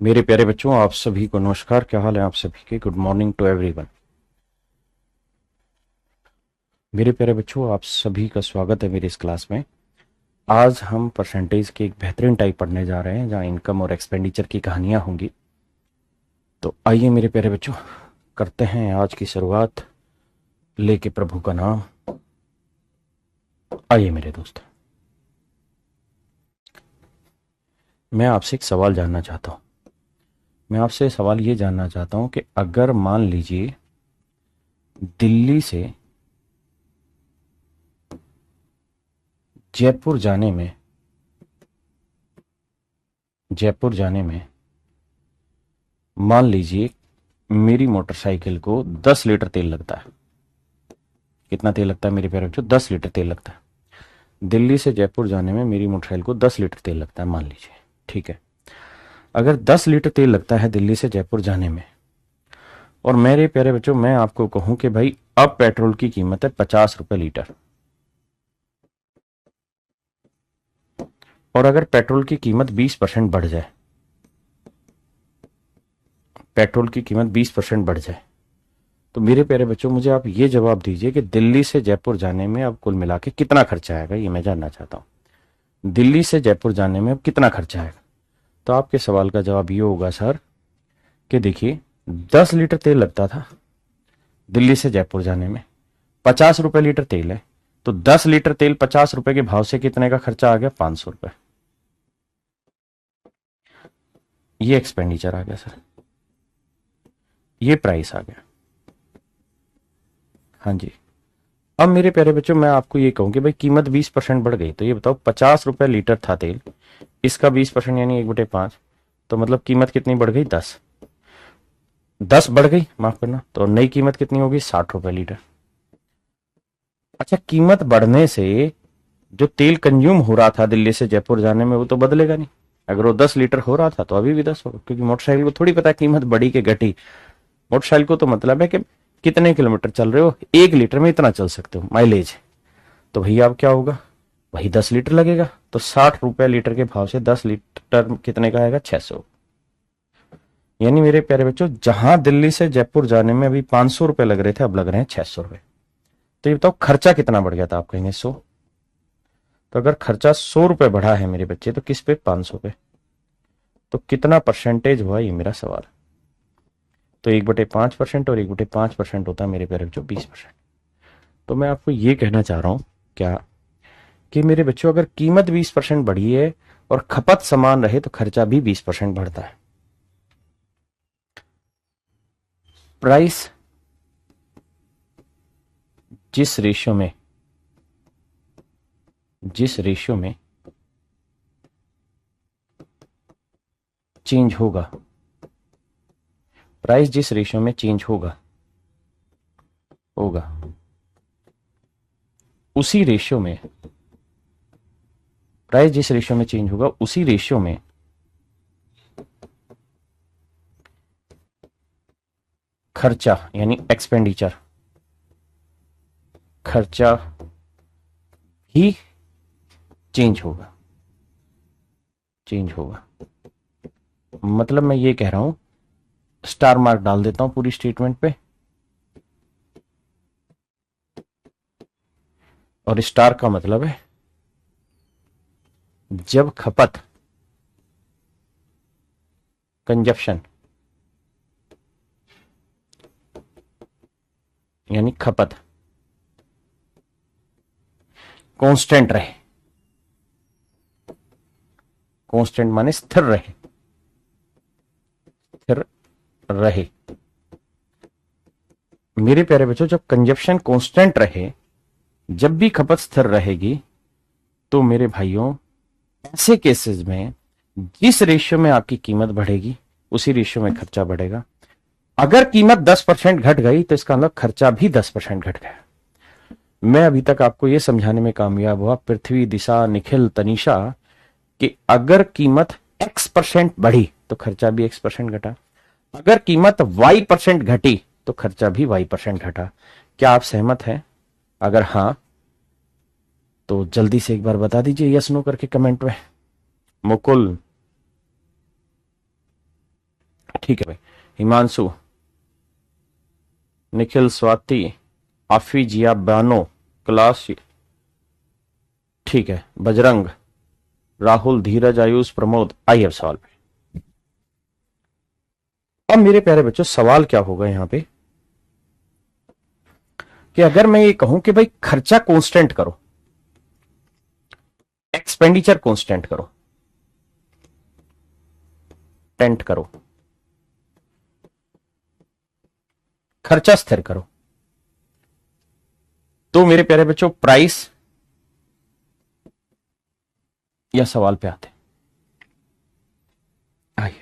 मेरे प्यारे बच्चों, आप सभी को नमस्कार। क्या हाल है आप सभी के? Good morning to everyone. मेरे प्यारे बच्चों, आप सभी का स्वागत है मेरी इस क्लास में। आज हम परसेंटेज की एक बेहतरीन टाइप पढ़ने जा रहे हैं जहां इनकम और एक्सपेंडिचर की कहानियां होंगी। तो आइए मेरे प्यारे बच्चों, करते हैं आज की शुरुआत लेके प्रभु का नाम। आइए मेरे दोस्त, मैं आपसे एक सवाल जानना चाहता हूं। मैं आपसे सवाल ये जानना चाहता हूं कि अगर मान लीजिए दिल्ली से जयपुर जाने में जयपुर जाने में मान लीजिए मेरी मोटरसाइकिल को 10 लीटर तेल लगता है। कितना तेल लगता है मेरे प्यारे बच्चों? 10 लीटर तेल लगता है। दिल्ली से जयपुर जाने में मेरी मोटरसाइकिल को 10 लीटर तेल लगता है मान लीजिए। ठीक है। अगर 10 लीटर तेल लगता है दिल्ली से जयपुर जाने में, और मेरे प्यारे बच्चों मैं आपको कहूं कि भाई अब पेट्रोल की कीमत है 50 रुपए लीटर, और अगर पेट्रोल की कीमत 20% बढ़ जाए, पेट्रोल की कीमत 20% बढ़ जाए, तो मेरे प्यारे बच्चों मुझे आप ये जवाब दीजिए कि दिल्ली से जयपुर जाने में अब कुल मिला के कितना खर्चा आएगा। ये मैं जानना चाहता हूं। दिल्ली से जयपुर जाने में अब कितना खर्चा आएगा? तो आपके सवाल का जवाब ये होगा सर कि देखिए, 10 लीटर तेल लगता था दिल्ली से जयपुर जाने में, 50 रुपए लीटर तेल है, तो 10 लीटर तेल 50 रुपए के भाव से कितने का खर्चा आ गया? 500 रुपए। ये एक्सपेंडिचर आ गया सर, ये प्राइस आ गया। हाँ जी। अब मेरे प्यारे बच्चों मैं आपको ये कहूं कि भाई कीमत 20% बढ़ गई, तो ये बताओ 50 रुपए लीटर था तेल, इसका 20% यानी 1/5, तो मतलब कीमत कितनी बढ़ गई? 10। 10 बढ़ गई, माफ करना, तो नई कीमत कितनी होगी? 60 रुपए लीटर। अच्छा, कीमत बढ़ने से जो तेल कंज्यूम हो रहा था दिल्ली से जयपुर जाने में वो तो बदलेगा नहीं। अगर वो 10 लीटर हो रहा था तो अभी भी 10 होगा, क्योंकि मोटरसाइकिल को थोड़ी पता है कीमत बढ़ी कि घटी। मोटरसाइकिल को तो मतलब है कि कितने किलोमीटर चल रहे हो, 1 लीटर में इतना चल सकते हो माइलेज। तो भैया अब क्या होगा? वही 10 लीटर लगेगा, तो 60 रुपए लीटर के भाव से 10 लीटर कितने का आएगा? 600। यानी मेरे प्यारे बच्चों, जहां दिल्ली से जयपुर जाने में अभी 500 रुपए लग रहे थे, अब लग रहे हैं 600 रुपए। तो ये बताओ खर्चा कितना बढ़ गया था? आप कहेंगे 100। तो अगर खर्चा 100 रुपए बढ़ा है मेरे बच्चे, तो किस पे? 500 पे। तो कितना परसेंटेज हुआ, ये मेरा सवाल। तो 1/5% और 1/5% होता है मेरे प्यारे बच्चों 20%। तो मैं आपको ये कहना चाह रहा हूं क्या कि मेरे बच्चों अगर कीमत 20% बढ़ी है और खपत समान रहे तो खर्चा भी 20% बढ़ता है। प्राइस जिस रेशियो में जिस रेशियो में चेंज होगा, प्राइस जिस रेशियो में चेंज होगा होगा उसी रेशियो में प्राइस जिस रेशियो में चेंज होगा उसी रेशियो में खर्चा यानी एक्सपेंडिचर, खर्चा ही चेंज होगा। मतलब मैं ये कह रहा हूं, स्टार मार्क डाल देता हूं पूरी स्टेटमेंट पे, और स्टार का मतलब है जब खपत, कंजप्शन यानी खपत कांस्टेंट रहे, कांस्टेंट माने स्थिर रहे, स्थिर रहे। मेरे प्यारे बच्चों, जब कंजप्शन कांस्टेंट रहे, जब भी खपत स्थिर रहेगी, तो मेरे भाइयों ऐसे केसेस में जिस रेशियो में आपकी कीमत बढ़ेगी उसी रेशियो में खर्चा बढ़ेगा। अगर कीमत 10% घट गई तो इसका मतलब खर्चा भी 10% घट गया। मैं अभी तक आपको यह समझाने में कामयाब हुआ, पृथ्वी, दिशा, निखिल, तनीषा, कि अगर कीमत X% बढ़ी तो खर्चा भी X% घटा, अगर कीमत Y% घटी तो खर्चा भी Y% घटा। क्या आप सहमत हैं? अगर हां तो जल्दी से एक बार बता दीजिए यस नो करके कमेंट में। मुकुल, ठीक है भाई। हिमांशु, निखिल, स्वाति, आफी, जिया, बानो, क्लास, ठीक है, बजरंग, राहुल, धीरज, आयुष, प्रमोद। आइए अब सवाल पे। अब मेरे प्यारे बच्चों सवाल क्या होगा यहां पे कि अगर मैं ये कहूं कि भाई खर्चा कांस्टेंट करो, एक्सपेंडिचर कांस्टेंट करो, टेंट करो, खर्चा स्थिर करो, तो मेरे प्यारे बच्चों प्राइस या सवाल पे आते। आइए,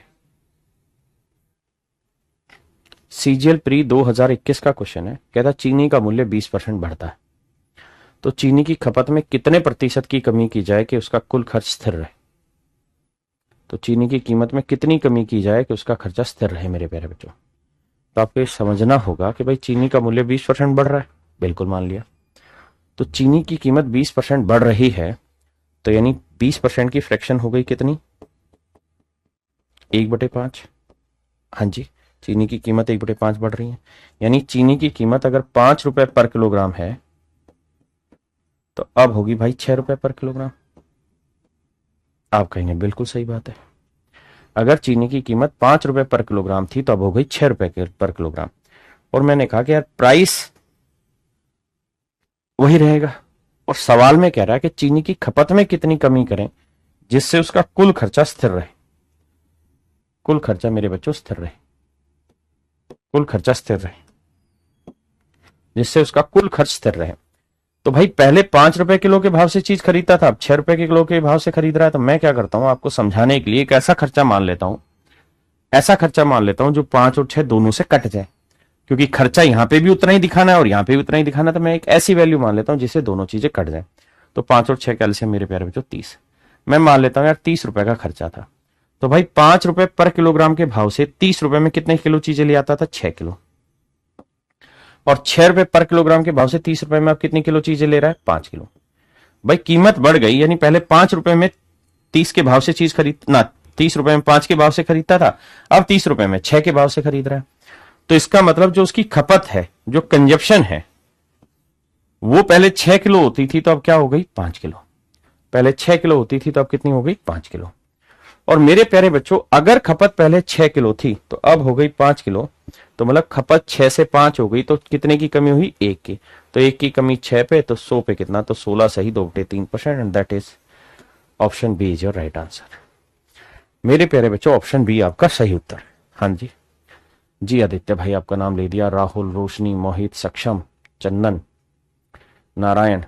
सीजीएल प्री 2021 का क्वेश्चन है। कहता चीनी का मूल्य 20% बढ़ता है, तो चीनी की खपत में कितने प्रतिशत की कमी की जाए कि उसका कुल खर्च स्थिर रहे। तो चीनी की कीमत में कितनी कमी की जाए कि उसका खर्चा स्थिर रहे मेरे प्यारे बच्चों। तो आपको ये समझना होगा कि भाई चीनी का मूल्य 20% बढ़ रहा है, बिल्कुल मान लिया। तो चीनी की कीमत 20% बढ़ रही है, तो यानी 20% की फ्रैक्शन हो गई कितनी, 1/5। हाँ जी, चीनी की कीमत 1/5 बढ़ रही है, यानी चीनी की कीमत अगर 5 रुपए पर किलोग्राम है तो अब होगी भाई 6 रुपए पर किलोग्राम। आप कहेंगे बिल्कुल सही बात है, अगर चीनी की कीमत 5 रुपए पर किलोग्राम थी तो अब हो गई 6 रुपए पर किलोग्राम। और मैंने कहा कि यार प्राइस वही रहेगा, और सवाल में कह रहा है कि चीनी की खपत में कितनी कमी करें जिससे उसका कुल खर्चा स्थिर रहे। कुल खर्चा मेरे बच्चों स्थिर रहे, कुल खर्चा स्थिर रहे, जिससे उसका कुल खर्च स्थिर रहे। तो भाई पहले 5 रुपए किलो के भाव से चीज खरीदता था, अब 6 रुपए किलो के भाव से खरीद रहा है। तो मैं क्या करता हूं, आपको समझाने के लिए एक ऐसा खर्चा मान लेता हूं, ऐसा खर्चा मान लेता हूं जो 5 और 6 दोनों से कट जाए, क्योंकि खर्चा यहां पे भी उतना ही दिखाना है और यहां पे भी उतना ही दिखाना है। तो मैं एक ऐसी वैल्यू मान लेता हूं जिससे दोनों चीजें कट जाए। तो 5 और 6 कैल्शियम मेरे प्यारे बच्चों 30। मैं मान लेता हूं यार 30 रुपए का खर्चा था, तो भाई 5 रुपए पर किलोग्राम के भाव से 30 रुपए में कितने किलो चीजें ले आता था, 6 किलो। और 6 रुपए पर किलोग्राम के भाव से 30 रुपए में अब कितनी किलो चीजें ले रहा है, 5 किलो। भाई कीमत बढ़ गई, यानी पहले 5 रुपए में 30 के भाव से चीज खरीद ना, 30 रुपए में 5 के भाव से खरीदता था, अब 30 रुपए में 6 के भाव से खरीद रहा है। तो इसका मतलब जो उसकी खपत है, जो कंजप्शन है, वो पहले 6 किलो होती थी तो अब क्या हो गई, 5 किलो। पहले 6 किलो होती थी तो अब कितनी हो गई, 5 किलो। और मेरे प्यारे बच्चों अगर खपत पहले 6 किलो थी तो अब हो गई 5 किलो, तो मतलब खपत 6 से 5 हो गई, तो कितने की कमी हुई, 1 की। तो 1 की कमी 6 पे, तो 100 पे कितना, तो 16 सही 2/3%, and that is option B is your right answer. मेरे प्यारे बच्चों ऑप्शन बी आपका सही उत्तर। हाँ जी, जी आदित्य भाई आपका नाम ले दिया, राहुल, रोशनी, मोहित, सक्षम, चंदन, नारायण।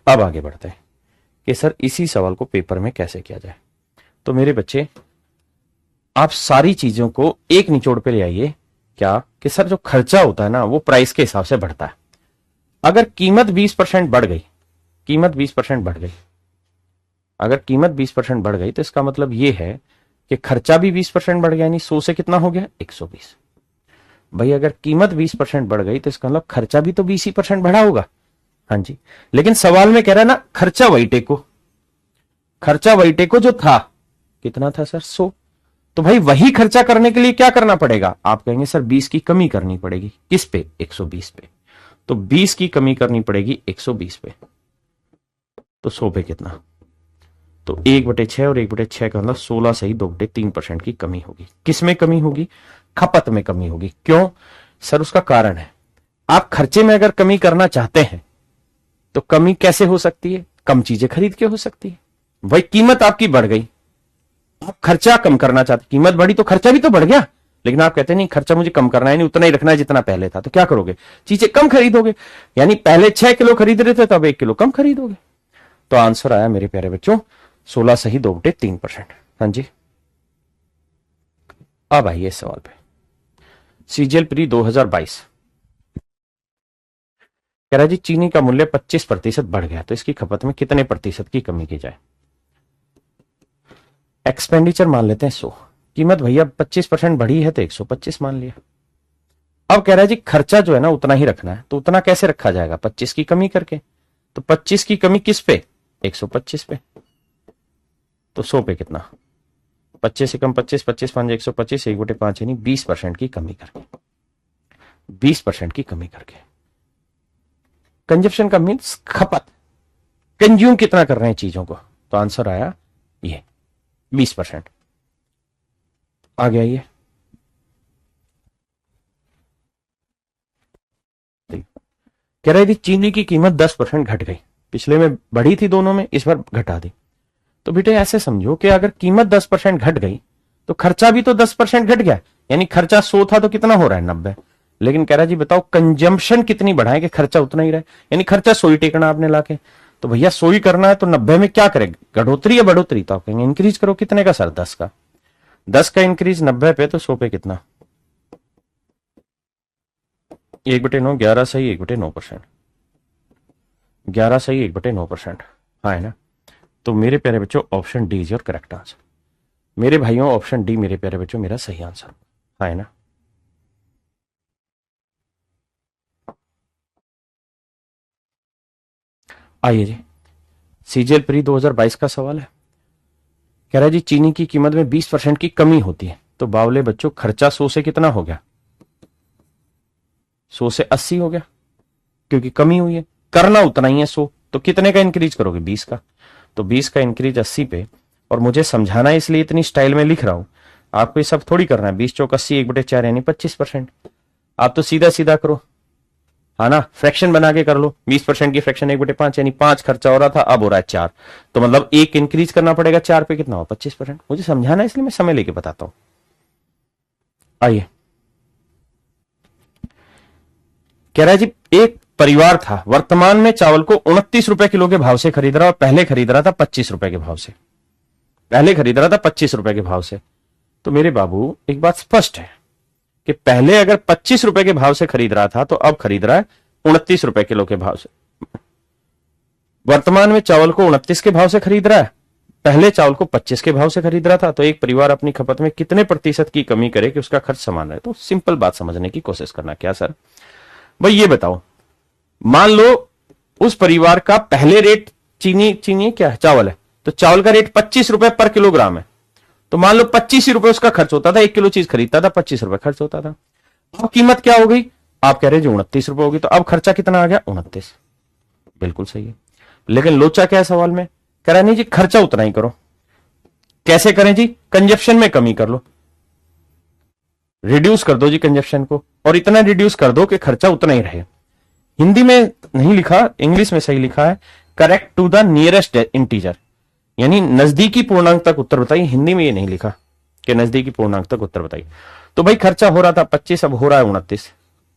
अब आगे बढ़ते हैं कि सर इसी सवाल को पेपर में कैसे किया जाए। तो मेरे बच्चे आप सारी चीजों को एक निचोड़ पे ले आइए, क्या कि सर जो खर्चा होता है ना वो प्राइस के हिसाब से बढ़ता है। अगर कीमत 20% बढ़ गई, कीमत 20% बढ़ गई, अगर कीमत 20% बढ़ गई तो इसका मतलब यह है कि खर्चा भी 20% बढ़ गया, यानी 100 से कितना हो गया, 120। भाई अगर कीमत 20% बढ़ गई तो इसका मतलब खर्चा भी तो 20% बढ़ा होगा। हाँ जी, लेकिन सवाल में कह रहा है ना खर्चा वही टेको, खर्चा वही टेको जो था, कितना था सर, 100। तो भाई वही खर्चा करने के लिए क्या करना पड़ेगा, आप कहेंगे सर 20 की कमी करनी पड़ेगी, किस पे, 120 पे। तो 20 की कमी करनी पड़ेगी 120 पे, तो 100 पे कितना, तो 1/6 और 1/6 का मतलब 16 सही 2/3% की कमी होगी। किस में कमी होगी, खपत में कमी होगी। क्यों सर, उसका कारण है, आप खर्चे में अगर कमी करना चाहते हैं तो कमी कैसे हो सकती है, कम चीजें खरीद के हो सकती है। भाई कीमत आपकी बढ़ गई, आप खर्चा कम करना चाहते, कीमत बढ़ी तो खर्चा भी तो बढ़ गया, लेकिन आप कहते नहीं खर्चा मुझे कम करना है, नहीं उतना ही रखना है जितना पहले था। तो क्या करोगे, चीजें कम खरीदोगे, यानी पहले 6 किलो खरीद रहे थे तो अब 1 किलो कम खरीदोगे। तो आंसर आया मेरे प्यारे बच्चों 16 सही 2/3%। हाँ जी, अब आइए इस सवाल पे। सीजीएल प्री 2022 कह रहा जी चीनी का मूल्य 25% बढ़ गया, तो इसकी खपत में कितने प्रतिशत की कमी की जाए। एक्सपेंडिचर मान लेते हैं 100, कीमत भैया 25% बढ़ी है तो 125 मान लिया। अब कह रहा है जी खर्चा जो है ना उतना ही रखना है, तो उतना कैसे रखा जाएगा, 25 की कमी करके। तो 25 की कमी किस पे, 125 पे, तो 100 पे कितना, 25 से कम 25, 25 5 125, 1/5 यानी 20% की कमी करके, 20% की कमी करके। कंजप्शन का मीन्स खपत, कंज्यूम कितना कर रहे हैं चीजों को, तो आंसर आया ये 20%। आगे आइए, कह रहे थी चीनी की कीमत 10% घट गई, पिछले में बढ़ी थी दोनों में, इस बार घटा दी। तो बेटे ऐसे समझो कि अगर कीमत 10% घट गई तो खर्चा भी तो 10% घट गया, यानी खर्चा 100 था तो कितना हो रहा है 90। लेकिन कह रहा जी बताओ कंजम्पशन कितनी बढ़ाए कि खर्चा उतना ही रहे, यानी खर्चा 100 ही टेकना आपने लाके, तो भैया 100 ही करना है तो 90 में क्या करेगा, घटोतरी या बढ़ोतरी, तो आप कहेंगे इंक्रीज करो। कितने का सर, 10 का, 10 का इंक्रीज 90 पे, तो 100 पे कितना, 1/9, 11 सही 1/9%, 11 सही 1/9%, हाँ है ना। तो मेरे प्यारे बच्चों option D is your correct answer. मेरे भाइयों ऑप्शन डी मेरे प्यारे बच्चों मेरा सही आंसर, हाँ है ना। आइए जी, सीजीएल प्री 2022 का सवाल है। कह रहा है जी चीनी की कीमत में 20% की कमी होती है, तो बावले बच्चों खर्चा 100 से कितना हो गया, 100 से 80 हो गया, क्योंकि कमी हुई है, करना उतना ही है 100, तो कितने का इंक्रीज करोगे, 20 का, तो 20 का इंक्रीज 80 पे, और मुझे समझाना है इसलिए इतनी स्टाइल में लिख रहा हूं, आपको ये सब थोड़ी करना है। 20 चौक 80, 1/4 यानी 25%। आप तो सीधा सीधा करो, हाँ ना, फ्रैक्शन बना के कर लो। 20% की फ्रैक्शन 1/5 यानी 5 खर्चा हो रहा था, अब हो रहा है 4, तो मतलब 1 इंक्रीज करना पड़ेगा 4 पे, कितना हो 25%। मुझे समझाना है इसलिए मैं समय लेके बताता हूं। आइए, कह रहा है जी एक परिवार था, वर्तमान में चावल को 29 रुपए किलो के भाव से खरीद रहा, और पहले खरीद रहा था 25 रुपए के भाव से, पहले खरीद रहा था 25 रुपए के भाव से। तो मेरे बाबू एक बात स्पष्ट है कि पहले अगर 25 रुपए के भाव से खरीद रहा था तो अब खरीद रहा है 29 रुपए किलो के भाव से। वर्तमान में चावल को 29 के भाव से खरीद रहा है, पहले चावल को 25 के भाव से खरीद रहा था, तो एक परिवार अपनी खपत में कितने प्रतिशत की कमी करे कि उसका खर्च समान रहे। तो सिंपल बात समझने की कोशिश करना। क्या सर, भाई ये बताओ, मान लो उस परिवार का पहले रेट चीनी क्या है, चावल है, तो चावल का रेट 25 रुपए पर किलोग्राम है, तो मान लो 25 ही रुपए उसका खर्च होता था, 1 किलो चीज खरीदता था 25 रुपए खर्च होता था। अब कीमत क्या हो गई, आप कह रहे जो 29 रुपए होगी, तो अब खर्चा कितना आ गया, 29। बिल्कुल सही है, लेकिन लोचा क्या है सवाल में, कह रहा नहीं जी खर्चा उतना ही करो। कैसे करें जी, कंजप्शन में कमी कर लो, रिड्यूस कर दो जी कंजप्शन को, और इतना रिड्यूस कर दो कि खर्चा उतना ही रहे। हिंदी में नहीं लिखा, इंग्लिश में सही लिखा है, correct to the nearest integer, यानी नजदीकी पूर्णांक तक उत्तर बताइए। हिंदी में ये नहीं लिखा कि नजदीकी पूर्णांक तक उत्तर बताइए। तो भाई खर्चा हो रहा था 25, अब हो रहा है 29,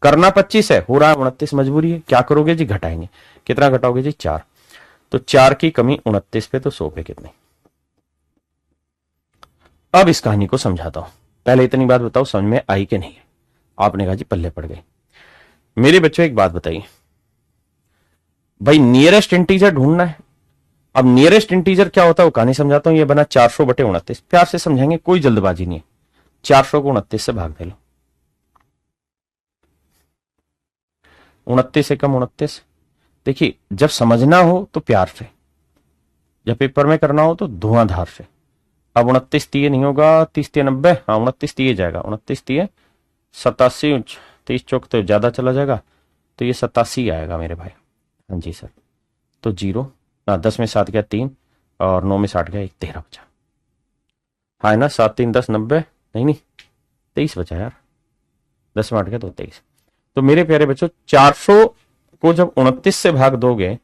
करना 25 है, हो रहा है 29, मजबूरी है, क्या करोगे जी, घटाएंगे। कितना घटाओगे जी, 4, तो 4 की कमी 29 पे, तो 100 पे कितनी। अब इस कहानी को समझाता हूं, पहले इतनी बात बताओ समझ में आई कि नहीं। आपने कहा जी पल्ले पड़ गई। मेरे बच्चों एक बात बताइए, भाई नियरेस्ट इंटीजर ढूंढना है। अब नियरेस्ट इंटीजर क्या होता है वो कहानी समझाता हूं। ये बना 400/29, प्यार से समझेंगे, कोई जल्दबाजी नहीं है। 400 को 29 से भाग दे लो, 29 से कम 29। देखिए जब समझना हो तो प्यार से, जब पेपर में करना हो तो धुआंधार से। अब 29 तीय नहीं होगा, 30 तीय 90, हाँ 29 तीय जाएगा, 29 तीय 87, 30 चौक तो ज्यादा चला जाएगा, तो ये 87 आएगा मेरे भाई। हाँ जी सर, तो 0, 10 में 7 गया 3, और 9 में 60 गया 1, 13 बचा। हाँ ना, 7 3 10 90, नहीं 23 बचा यार, 10 में 8 गया तो 23। तो मेरे प्यारे बच्चों 400 को जब 29 से भाग दोगे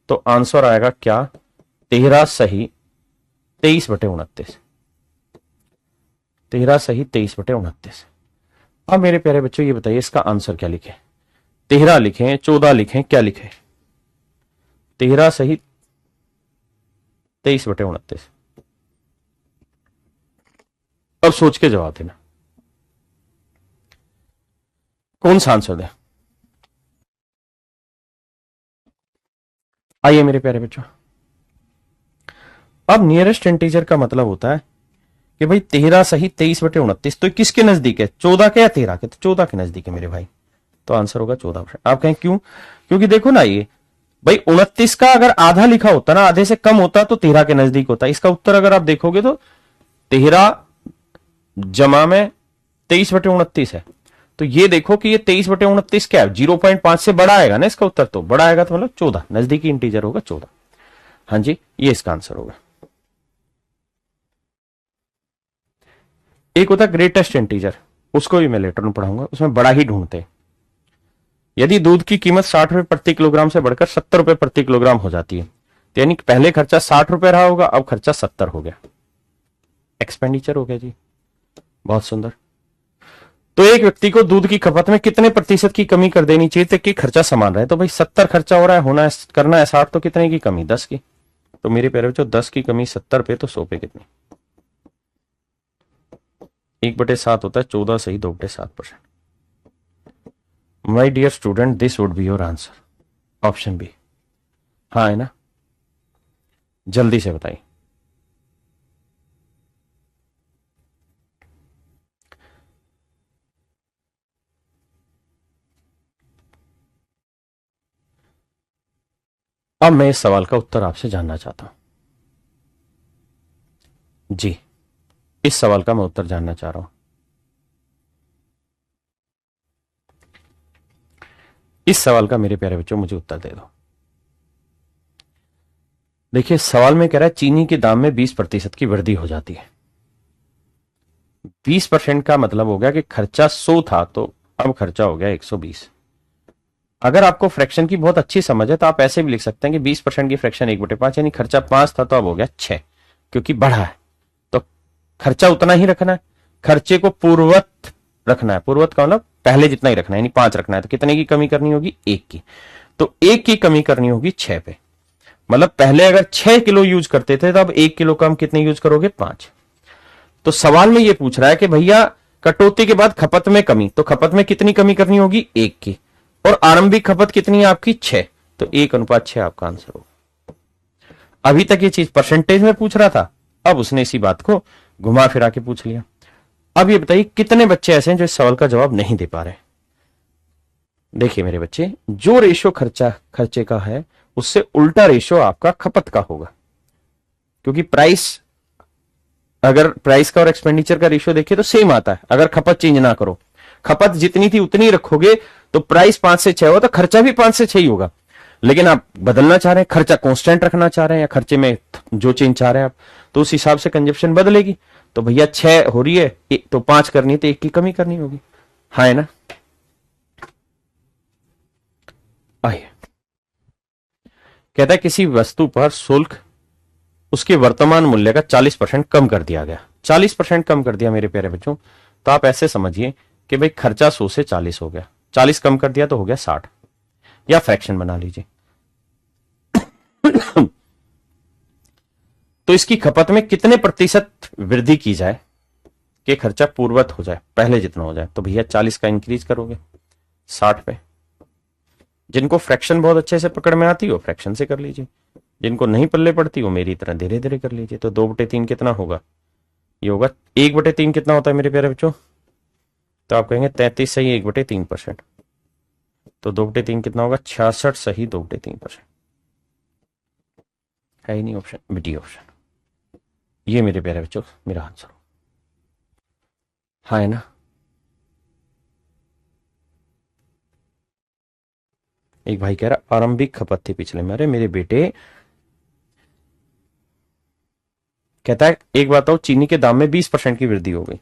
तो आंसर आएगा क्या, 13 सही 23/29, 13 सही 23/29। अब मेरे प्यारे बच्चों ये बताइए इसका आंसर क्या लिखे, 13 लिखें, 14 लिखें, क्या लिखें। 13 सही 23/29। अब सोच के जवाब देना, कौन सा आंसर दे। आइए मेरे प्यारे बच्चों, अब नियरेस्ट इंटीजर का मतलब होता है कि भाई 13 सही 23/29, तो किसके नजदीक है, 14 के या 13 के, तो 14 के नजदीक है मेरे भाई, तो आंसर होगा 14%। आप कहें क्यों, क्योंकि देखो ना ये भाई 29 का अगर आधा लिखा होता ना, आधे से कम होता तो 13 के नजदीक होता। इसका उत्तर अगर आप देखोगे तो 13 जमा में 23/29 है। तो ये देखो कि ये 23/29 क्या है, 0.5 से बड़ा आएगा ना इसका उत्तर, तो बड़ा आएगा तो मतलब 14, नजदीकी इंटीजर होगा 14। हाँ जी, ये इसका आंसर होगा। एक होता है ग्रेटेस्ट इंटीजर, उसको भी मैं लेटर में पढ़ाऊंगा, उसमें बड़ा ही ढूंढते हैं। यदि दूध की कीमत 60 रुपए प्रति किलोग्राम से बढ़कर 70 रुपए प्रति किलोग्राम हो जाती है, तो यानी पहले खर्चा 60 रुपए रहा होगा, अब खर्चा 70 हो गया, एक्सपेंडिचर हो गया जी। बहुत सुंदर। तो एक व्यक्ति को दूध की खपत में कितने प्रतिशत की कमी कर देनी चाहिए ताकि खर्चा समान रहे? तो भाई 70 खर्चा हो रहा है, होना है, करना है 60, तो कितने की कमी? 10 की। तो मेरे प्यारे बच्चों 10 की कमी 70 पे, तो 100 पे कितनी? 1/7 होता है 14 सही 2/7%। My dear student, this would be your answer, option B. हाँ है ना, जल्दी से बताइए। अब मैं इस सवाल का उत्तर आपसे जानना चाहता हूं जी, इस सवाल का मैं उत्तर जानना चाह रहा हूं। इस सवाल का मेरे प्यारे बच्चों मुझे उत्तर दे दो। देखिए सवाल में कह रहा है चीनी के दाम में 20% की वृद्धि हो जाती है। 20% का मतलब हो गया कि खर्चा 100 था तो अब खर्चा हो गया 120। अगर आपको फ्रैक्शन की बहुत अच्छी समझ है तो आप ऐसे भी लिख सकते हैं कि 20% की फ्रैक्शन 1/5, यानी खर्चा 5 था तो अब हो गया 6, क्योंकि बढ़ा है तो खर्चा उतना ही रखना है, खर्चे को पूर्ववत रखना है। पूर्ववत का मतलब पहले जितना ही रखना है, यानी 5 रखना है। तो कितने की कमी करनी होगी? 1 की। तो 1 की कमी करनी होगी 6 पे, मतलब पहले अगर 6 किलो यूज करते थे तो अब 1 किलो कम कितने यूज करोगे? 5। तो सवाल में यह पूछ रहा है कि भैया कटौती के बाद खपत में कमी, तो खपत में कितनी कमी करनी होगी? 1 की। और आरंभिक खपत कितनी है आपकी? 6, तो 1:6 आपका आंसर होगा। अभी तक ये चीज परसेंटेज में पूछ रहा था, अब उसने इसी बात को घुमा फिरा के पूछ लिया। अब ये बताइए कितने बच्चे ऐसे हैं जो इस सवाल का जवाब नहीं दे पा रहे? देखिए मेरे बच्चे, जो रेशो खर्चे का है उससे उल्टा रेशो आपका खपत का होगा, क्योंकि अगर प्राइस का और एक्सपेंडिचर का रेशियो देखिए तो सेम आता है। अगर खपत चेंज ना करो, खपत जितनी थी उतनी रखोगे तो प्राइस 5 से 6 होगा, तो खर्चा भी 5 से 6 ही होगा। लेकिन आप बदलना चाह रहे हैं, खर्चा कांस्टेंट रखना चाह रहे हैं, या खर्चे में जो चेंज चाह रहे हैं आप, तो उस हिसाब से कंजप्शन बदलेगी। तो भैया 6 हो रही है तो 5 करनी है, तो 1 की कमी करनी होगी। हाँ है ना? आइए, कहता है किसी वस्तु पर शुल्क उसके वर्तमान मूल्य का 40% कम कर दिया गया। 40% कम कर दिया मेरे प्यारे बच्चों, तो आप ऐसे समझिए कि भाई खर्चा 100 से 40 हो गया, 40 कम कर दिया तो हो गया 60, या फ्रैक्शन बना लीजिए। तो इसकी खपत में कितने प्रतिशत वृद्धि की जाए कि खर्चा पूर्ववत हो जाए, पहले जितना हो जाए? तो भैया 40 का इंक्रीज करोगे 60 पे। जिनको फ्रैक्शन बहुत अच्छे से पकड़ में आती हो फ्रैक्शन से कर लीजिए, जिनको नहीं पल्ले पड़ती हो मेरी तरह धीरे धीरे कर लीजिए। तो 2/3 कितना होगा? ये होगा 1/3 कितना होता है मेरे प्यारे बच्चों? तो आप कहेंगे 33 सही 1/3%, तो 2/3 कितना होगा? 66 सही 2/3%। है ही नहीं ऑप्शन, डी ऑप्शन। ये मेरे प्यारे बच्चों मेरा आंसर हो। हाँ है ना? एक भाई कह रहा आरंभिक खपत थी पिछले में। अरे मेरे बेटे, कहता है एक बात हो, चीनी के दाम में 20% की वृद्धि हो गई,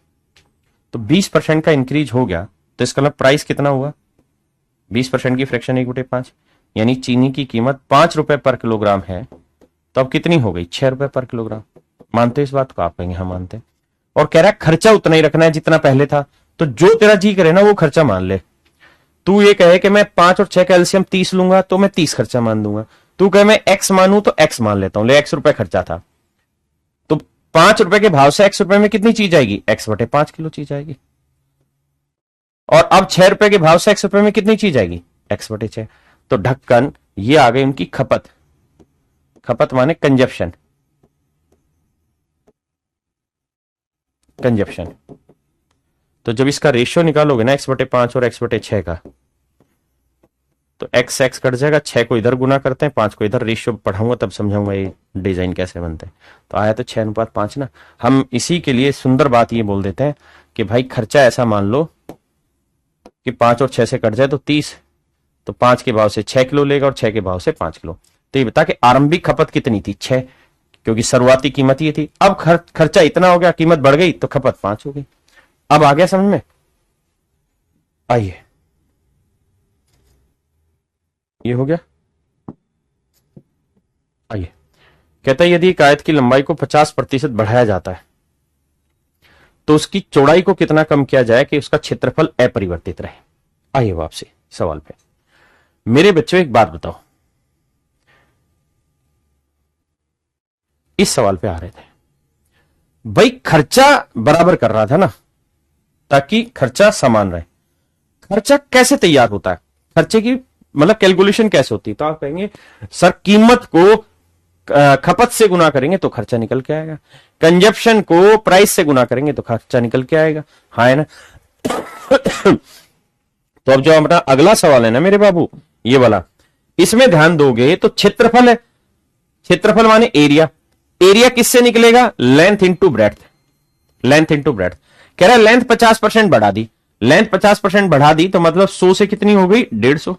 तो 20% का इंक्रीज हो गया, तो इसका मतलब प्राइस कितना हुआ? 20% की फ्रैक्शन 1/5, यानी चीनी की कीमत 5 रुपए पर किलोग्राम है, तो अब कितनी हो गई? 6 रुपए पर किलोग्राम। मानते इस बात को? आप कहेंगे हाँ मानते। और कह रहा है खर्चा उतना ही रखना है जितना पहले था, तो जो तेरा जी करे ना वो खर्चा मान ले। तू ये कहे कि मैं 5 और 6 का एलसीएम 30 लूंगा तो मैं 30 खर्चा मान दूंगा। तू कहे मैं एक्स मानू तो एक्स मान लेता हूं, ले एक्स रुपए खर्चा था, तो 5 रुपए के भाव से एक्स रुपए में कितनी चीज आएगी? x/5 किलो चीज आएगी। और अब 6 रुपए के भाव से एक्स रुपए में कितनी चीज आएगी? x/6। तो ढक्कन ये आ गई उनकी खपत। खपत माने कंजप्शन, कंजप्शन। तो जब इसका रेशियो निकालोगे ना x/5 और x/6 का, तो x कट जाएगा, 6 को इधर गुना करते हैं, 5 को इधर। रेशियो पढ़ाऊंगा तब समझाऊंगा ये डिजाइन कैसे बनते हैं। तो आया तो 6:5 ना। हम इसी के लिए सुंदर बात ये बोल देते हैं कि भाई खर्चा ऐसा मान लो कि 5 और 6 से कट जाए तो 30, तो 5 के भाव से 6 किलो लेगा और 6 के भाव से 5 किलो। तो ये बता कि आरंभिक खपत कितनी थी 6, क्योंकि शुरुआती कीमत ये थी। अब खर्चा इतना हो गया, कीमत बढ़ गई तो खपत 5 हो गई। अब आ गया समझ में? आइए, ये हो गया। आइए, कहता है यदि एक आयत की लंबाई को 50% बढ़ाया जाता है तो उसकी चौड़ाई को कितना कम किया जाए कि उसका क्षेत्रफल अपरिवर्तित रहे। आइए वापसी सवाल पे। मेरे बच्चों एक बात बताओ, इस सवाल पे आ रहे थे भाई, खर्चा बराबर कर रहा था ना ताकि खर्चा समान रहे। खर्चा कैसे तैयार होता है, खर्चे की मतलब कैलकुलेशन कैसे होती है? तो आप कहेंगे सर कीमत को खपत से गुना करेंगे तो खर्चा निकल के आएगा, कंजप्शन को प्राइस से गुना करेंगे तो खर्चा निकल के आएगा। हाँ है ना? तो अब जो अपना अगला सवाल है ना मेरे बाबू, ये वाला, इसमें ध्यान दोगे तो क्षेत्रफल है। क्षेत्रफल माने एरिया। एरिया किससे निकलेगा? Length into breadth. Length into breadth. कह रहा है लेंथ 50% बढ़ा दी। लेंथ 50% बढ़ा दी तो मतलब 100 से कितनी हो गई? 150।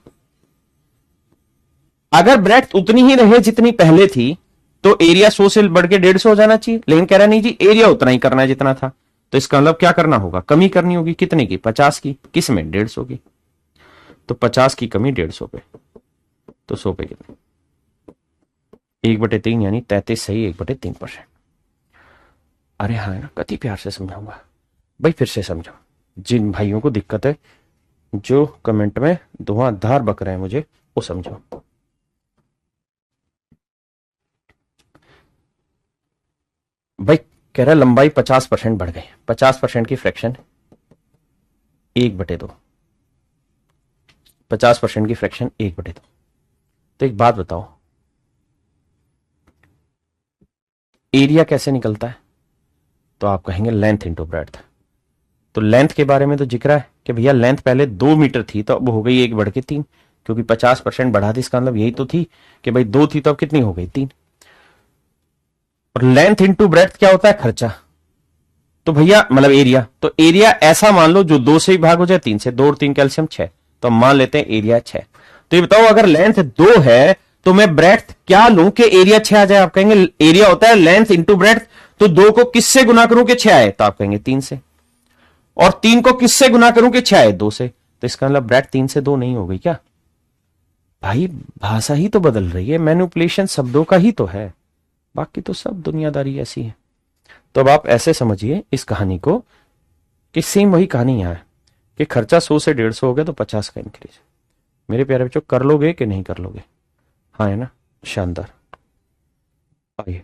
अगर ब्रेड्थ उतनी ही रहे जितनी पहले थी तो एरिया 100 से बढ़ के 150 हो जाना चाहिए, लेकिन कह रहा नहीं जी एरिया उतना ही करना है जितना था। तो इसका मतलब क्या करना होगा? कमी करनी होगी। कितने की? 50 की। किस में? 150 की। तो 50 की कमी 150 पे, तो 100 पे कितने? 1/3 यानी 33 सही 1/3%। अरे हाँ ना, कति प्यार से समझाऊंगा भाई, फिर से समझो। जिन भाइयों को दिक्कत है, जो कमेंट में धुआंधार बक रहे हैं मुझे, वो समझो। भाई कह रहा है लंबाई 50% बढ़ गई। 50% की फ्रैक्शन 1/2। 50% की फ्रैक्शन 1/2। तो एक बात बताओ, एरिया कैसे निकलता है? तो आप कहेंगे लेंथ इंटू ब्रेड्थ। तो लेंथ के बारे में तो जिक्र है कि भैया लेंथ पहले 2 मीटर थी तो अब हो गई 1/3, क्योंकि 50% बढ़ा दी। इसका मतलब यही तो थी कि भाई 2 थी तो अब कितनी हो गई? 3। और लेंथ इंटू ब्रेड्थ क्या होता है? खर्चा। तो भैया मतलब एरिया, तो एरिया ऐसा मान लो जो 2 से ही भाग हो जाए 3 से। 2 और 3 कैल्शियम 6, तो मान लेते हैं एरिया 6। तो ये बताओ अगर लेंथ 2 है तो मैं ब्रेड्थ क्या लूं कि एरिया 6 आ जाए? आप कहेंगे एरिया होता है लेंथ इंटू ब्रेड्थ, तो 2 को किससे गुना करूं कि 6 आए? तो आप कहेंगे 3 से। और 3 को किससे गुना करूं कि 6 आए? 2 से। तो इसका मतलब ब्रेड्थ 3 से 2 नहीं हो गई क्या? भाई भाषा ही तो बदल रही है, मैनिपुलेशन शब्दों का ही तो है, बाकी तो सब दुनियादारी ऐसी है। तो अब आप ऐसे समझिए इस कहानी को कि सेम वही कहानी यहां है कि खर्चा 100 से 150 हो गया तो 50 का इंक्रीज। मेरे प्यारे बच्चों कर लोगे कि नहीं कर लोगे? हाँ है ना? शानदार। आइए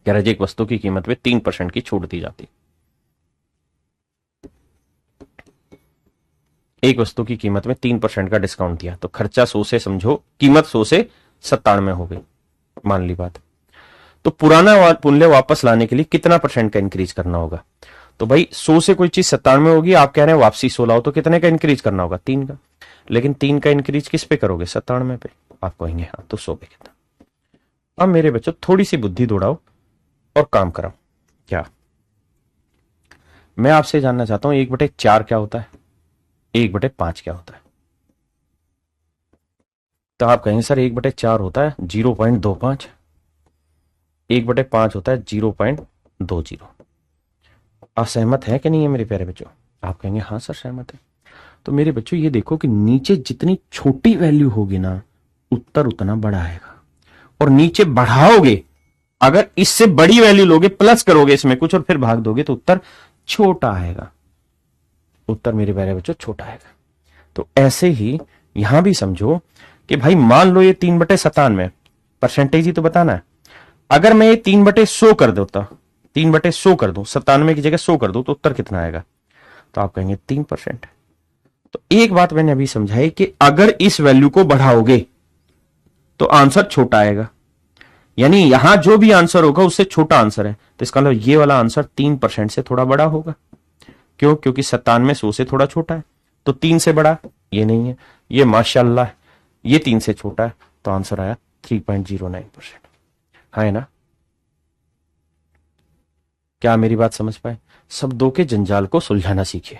कह रहे जी एक वस्तु की कीमत में 3% की छूट दी जाती। एक वस्तु की कीमत में 3% का डिस्काउंट दिया तो खर्चा 100 से समझो, कीमत 100 से 97 हो गई, मान ली बात। तो पुराना मूल्य वापस लाने के लिए कितना % का इंक्रीज करना होगा? तो भाई 100 से कोई चीज 97 होगी, आप कह रहे हैं वापसी 16 हो, तो कितने का इंक्रीज करना होगा? 3 का। लेकिन 3 का इंक्रीज किस पे करोगे? 97 पे। आप कहेंगे हाँ, तो 100 पे कितना? अब मेरे बच्चों थोड़ी सी बुद्धि दौड़ाओ और काम कराओ। क्या मैं आपसे जानना चाहता हूं 1/4 क्या होता है, 1/5 क्या होता है? तो आप कहेंगे सर 1/4 होता है 0.25, 1/5 होता है 0.20। आप सहमत है कि नहीं है मेरे प्यारे बच्चों? आप कहेंगे हाँ सर सहमत है। तो मेरे बच्चों ये देखो कि नीचे जितनी छोटी वैल्यू होगी ना, उत्तर उतना बड़ा आएगा। और नीचे बढ़ाओगे, अगर इससे बड़ी वैल्यू लोगे, प्लस करोगे इसमें कुछ और फिर भाग दोगे तो उत्तर छोटा आएगा। उत्तर मेरे प्यारे बच्चों छोटा आएगा। तो ऐसे ही यहां भी समझो कि भाई मान लो ये 3/97 परसेंटेज ही तो बताना है। अगर मैं ये 3/100 कर देता, 3/100 कर दूं, 97 की जगह 100 कर दूं, तो उत्तर कितना आएगा? तो आप कहेंगे 3%। तो एक बात मैंने अभी समझाई कि अगर इस वैल्यू को बढ़ाओगे तो आंसर छोटा आएगा, यानी यहां जो भी आंसर होगा उससे छोटा आंसर है। तो इसका मतलब ये वाला आंसर 3% से थोड़ा बड़ा होगा। क्यों? क्योंकि 97 100 से थोड़ा छोटा है, तो 3 से बड़ा ये नहीं है, ये माशाल्लाह ये 3 से छोटा है, तो आंसर आया 3.09%। है ना? क्या मेरी बात समझ पाए? शब्दों के जंजाल को सुलझाना सीखिए।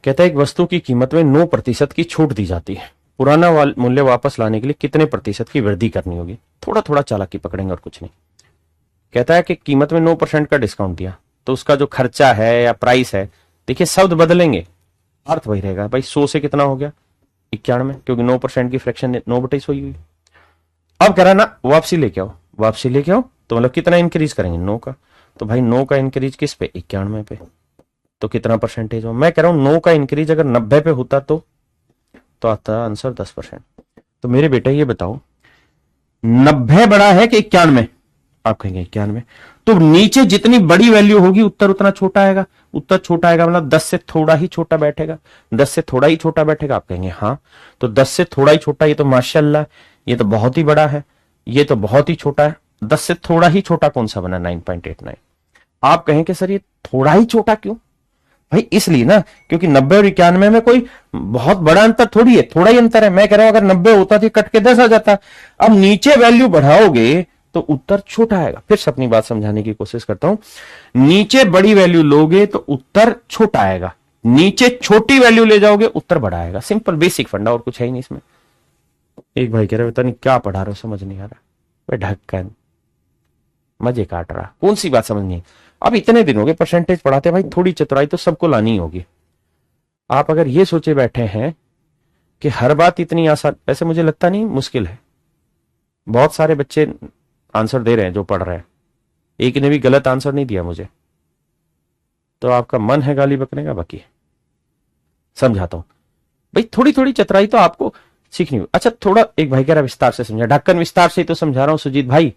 कहता है एक वस्तु की कीमत में 9% की छूट दी जाती है, पुराना मूल्य वापस लाने के लिए कितने प्रतिशत की वृद्धि करनी होगी? थोड़ा थोड़ा चालाकी पकड़ेंगे और कुछ नहीं। कहता है कि कीमत में 9% का डिस्काउंट दिया, तो उसका जो खर्चा है या प्राइस है, देखिए शब्द बदलेंगे, अर्थ वही रहेगा। भाई 100 से कितना हो गया? 91, क्योंकि 9% की फ्रैक्शन 9/100 हुई। अब कह रहा ना वापसी लेके आओ, वापसी लेके आओ, तो मतलब कितना इंक्रीज करेंगे? 9 का। तो भाई 9 का इंक्रीज किस पे? 91 पे। तो कितना परसेंटेज हो? मैं कह रहा हूं 9 का इंक्रीज अगर 90 पे होता तो आता आंसर 10%। तो मेरे बेटे ये बताओ 90 बड़ा है कि 91? आप कहेंगे 91। तो नीचे जितनी बड़ी वैल्यू होगी उत्तर उतना छोटा आएगा। उत्तर छोटा आएगा मतलब 10 से थोड़ा ही छोटा बैठेगा। 10 से थोड़ा ही छोटा बैठेगा। आप कहेंगे हाँ, तो 10 से थोड़ा ही छोटा, ये तो माशाल्लाह, ये तो बहुत ही बड़ा है, ये तो बहुत ही छोटा है। 10 से थोड़ा ही छोटा कौन सा बना? 9.89। आप कहेंगे सर ये थोड़ा ही छोटा क्यों? भाई इसलिए ना, क्योंकि 90 और 91 में कोई बहुत बड़ा अंतर थोड़ी है, थोड़ा ही अंतर है। मैं कह रहा हूं अगर 90 होता तो कट के 10 आ जाता। अब नीचे वैल्यू बढ़ाओगे तो उत्तर छोटा आएगा। फिर से अपनी बात समझाने की कोशिश करता हूं, नीचे बड़ी वैल्यू लोगे तो उत्तर छोटा आएगा, नीचे छोटी वैल्यू ले जाओगे उत्तर बड़ा आएगा। सिंपल बेसिक फंडा, और कुछ है ही नहीं इसमें। एक भाई कह रहे पता नहीं क्या पढ़ा रहे हो, समझ नहीं आ रहा। भाई ढक्कन मजे काट रहा, कौन सी बात समझ नहीं। अब इतने दिन हो गए परसेंटेज पढ़ाते, भाई थोड़ी चतुराई तो सबको लानी होगी। आप अगर ये सोचे बैठे हैं कि हर बात इतनी आसान, वैसे मुझे लगता नहीं, मुश्किल है। बहुत सारे बच्चे आंसर दे रहे हैं जो पढ़ रहे हैं, एक ने भी गलत आंसर नहीं दिया मुझे। तो आपका मन है गाली बकने का, बाकी समझाता हूं। भाई थोड़ी थोड़ी चतुराई तो आपको सीखनी होगी। अच्छा थोड़ा, एक भाई कह रहा विस्तार से समझा, ढक्कन विस्तार से ही तो समझा रहा हूं सुजीत भाई।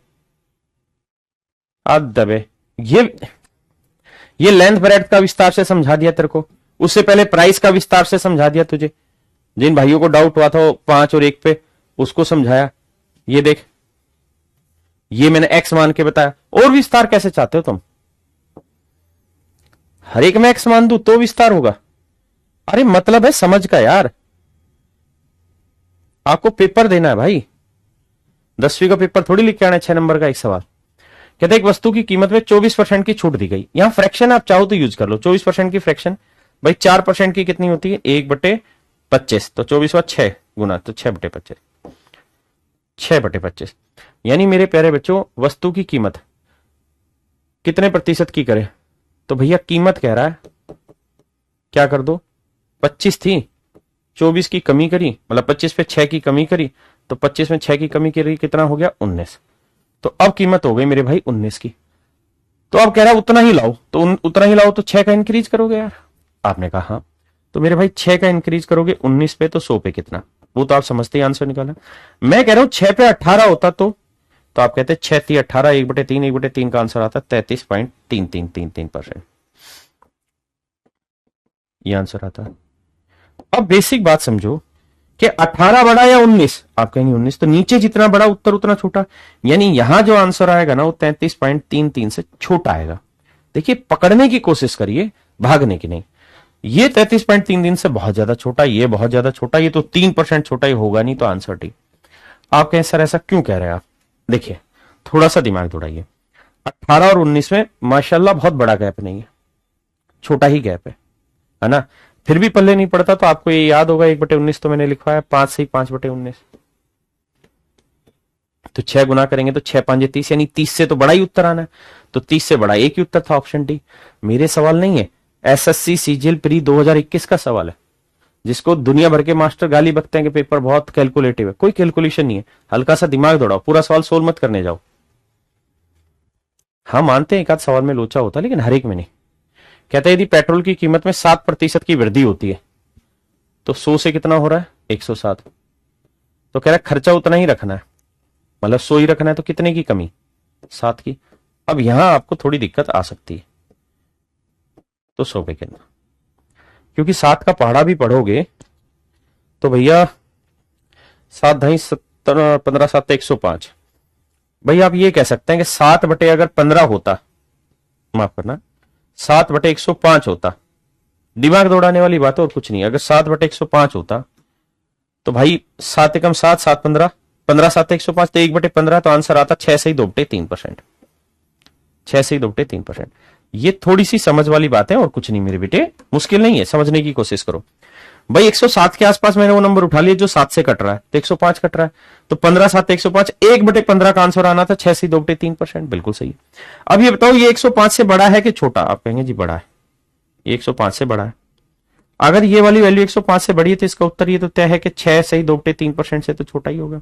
अब दबे, ये लेंथ ब्रेड्थ का विस्तार से समझा दिया तेरे को, उससे पहले प्राइस का विस्तार से समझा दिया तुझे। जिन भाइयों को डाउट हुआ था 5 और 1 पे, उसको समझाया। ये देख, ये मैंने एक्स मान के बताया। और विस्तार कैसे चाहते हो तुम? हर एक में एक्स मान दूं तो विस्तार होगा? अरे मतलब है समझ का यार, आपको पेपर देना है भाई, 10वीं का पेपर थोड़ी लिख के आना है 6 नंबर का एक सवाल। कहते एक वस्तु की कीमत में 24% की छूट दी गई। यहां फ्रैक्शन आप चाहो तो यूज कर लो, 24% की फ्रैक्शन। भाई 4% की कितनी होती है? 1/25। तो 24 व 6 गुना, तो 6/25, 6/25। यानी मेरे प्यारे बच्चों, वस्तु की कीमत कितने प्रतिशत की करें? तो भैया कीमत कह रहा है, क्या कर दो, 25 थी, 24 की कमी करी, मतलब 25 पे 6 की कमी करी, तो 25 में 6 की कमी करी, कितना हो गया? 19। तो अब कीमत हो गई मेरे भाई 19 की। तो अब कह रहा है उतना ही लाओ, तो उतना ही लाओ, तो 6 का इंक्रीज करोगे यार? आपने कहा हाँ। तो मेरे भाई 6 का इंक्रीज करोगे 19 पे, तो 100 पे कितना? वो तो आप समझते ही आंसर निकाला। मैं कह रहा हूं 6 पे 18 होता तो आप कहते 6 3 18, 1/3, 1/3 का आंसर आता 33.3333%। ये आंसर आता। अब बेसिक बात समझो कि 18 बड़ा या 19? आप कहेंगे 19, तो नीचे जितना बड़ा उत्तर उतना छोटा, यानी यहां जो आंसर आएगा ना वो 33.33 से छोटा आएगा। देखिए पकड़ने की कोशिश करिए, भागने की नहीं। ये 33.33 से बहुत ज्यादा छोटा, ये बहुत ज्यादा छोटा, ये तो 3% छोटा ही होगा, नहीं तो आंसर टी। आप कहें सर ऐसा क्यों कह रहे हैं आप? देखिए थोड़ा सा दिमाग दौड़ाइए, 18 और 19 में माशाल्लाह बहुत बड़ा गैप नहीं है, छोटा ही गैप है ना? फिर भी पल्ले नहीं पड़ता तो आपको ये याद होगा 1/19 तो मैंने लिखवाया 5 से ही 5/19, तो 6 गुना करेंगे तो 6 5 30, यानी 30 से तो बड़ा ही उत्तर आना है। तो 30 से बड़ा एक ही उत्तर था, ऑप्शन डी। मेरे सवाल नहीं है, एसएससी सीजीएल प्री 2021 का सवाल है, जिसको दुनिया भर के मास्टर गाली बकते हैं कि पेपर बहुत कैलकुलेटिव है। कोई कैलकुलेशन नहीं है, हल्का सा दिमाग दौड़ाओ, पूरा सवाल सोल्व मत करने जाओ। हाँ मानते हैं एक आध सवाल में लोचा होता है, लेकिन हर एक में नहीं। कहते हैं यदि पेट्रोल की कीमत में 7% की वृद्धि होती है तो 100 से कितना हो रहा है? 107। तो कह रहा है खर्चा उतना ही रखना है, मतलब 100 ही रखना है, तो कितने की कमी? 7 की। अब यहां आपको थोड़ी दिक्कत आ सकती है, तो 100 पे कितना, क्योंकि 7 का पहाड़ा भी पढ़ोगे तो भैया 7 ढाई 70, 15 7 105। भाई आप ये कह सकते हैं कि 7 बटे अगर 15 होता माफ करना, 7/105 होता, दिमाग दौड़ाने वाली बात और कुछ नहीं। अगर 7/105 होता तो भाई 7 एकम 7, 7 15, 15 7 105, तो 1/15, तो आंसर आता 6 से ही 2/3%। 6 से ही 2/3%। ये थोड़ी सी समझ वाली बात है और कुछ नहीं मेरे बेटे, मुश्किल नहीं है, समझने की कोशिश करो। भाई 107 के आसपास मैंने वो नंबर उठा लिया जो 7 से कट रहा है, तो 105 कट रहा है, तो 15 7 105, 1/15 का आंसर आना था, 6 से 2/3%, बिल्कुल सही है। अब ये बताओ ये 105 से बड़ा है कि छोटा? आप कहेंगे जी बड़ा है, ये 105 से बड़ा है। अगर ये वाली वैल्यू 105 से बड़ी है तो इसका उत्तर ये तो तय है कि 6 से ही 2/3% से तो छोटा ही होगा।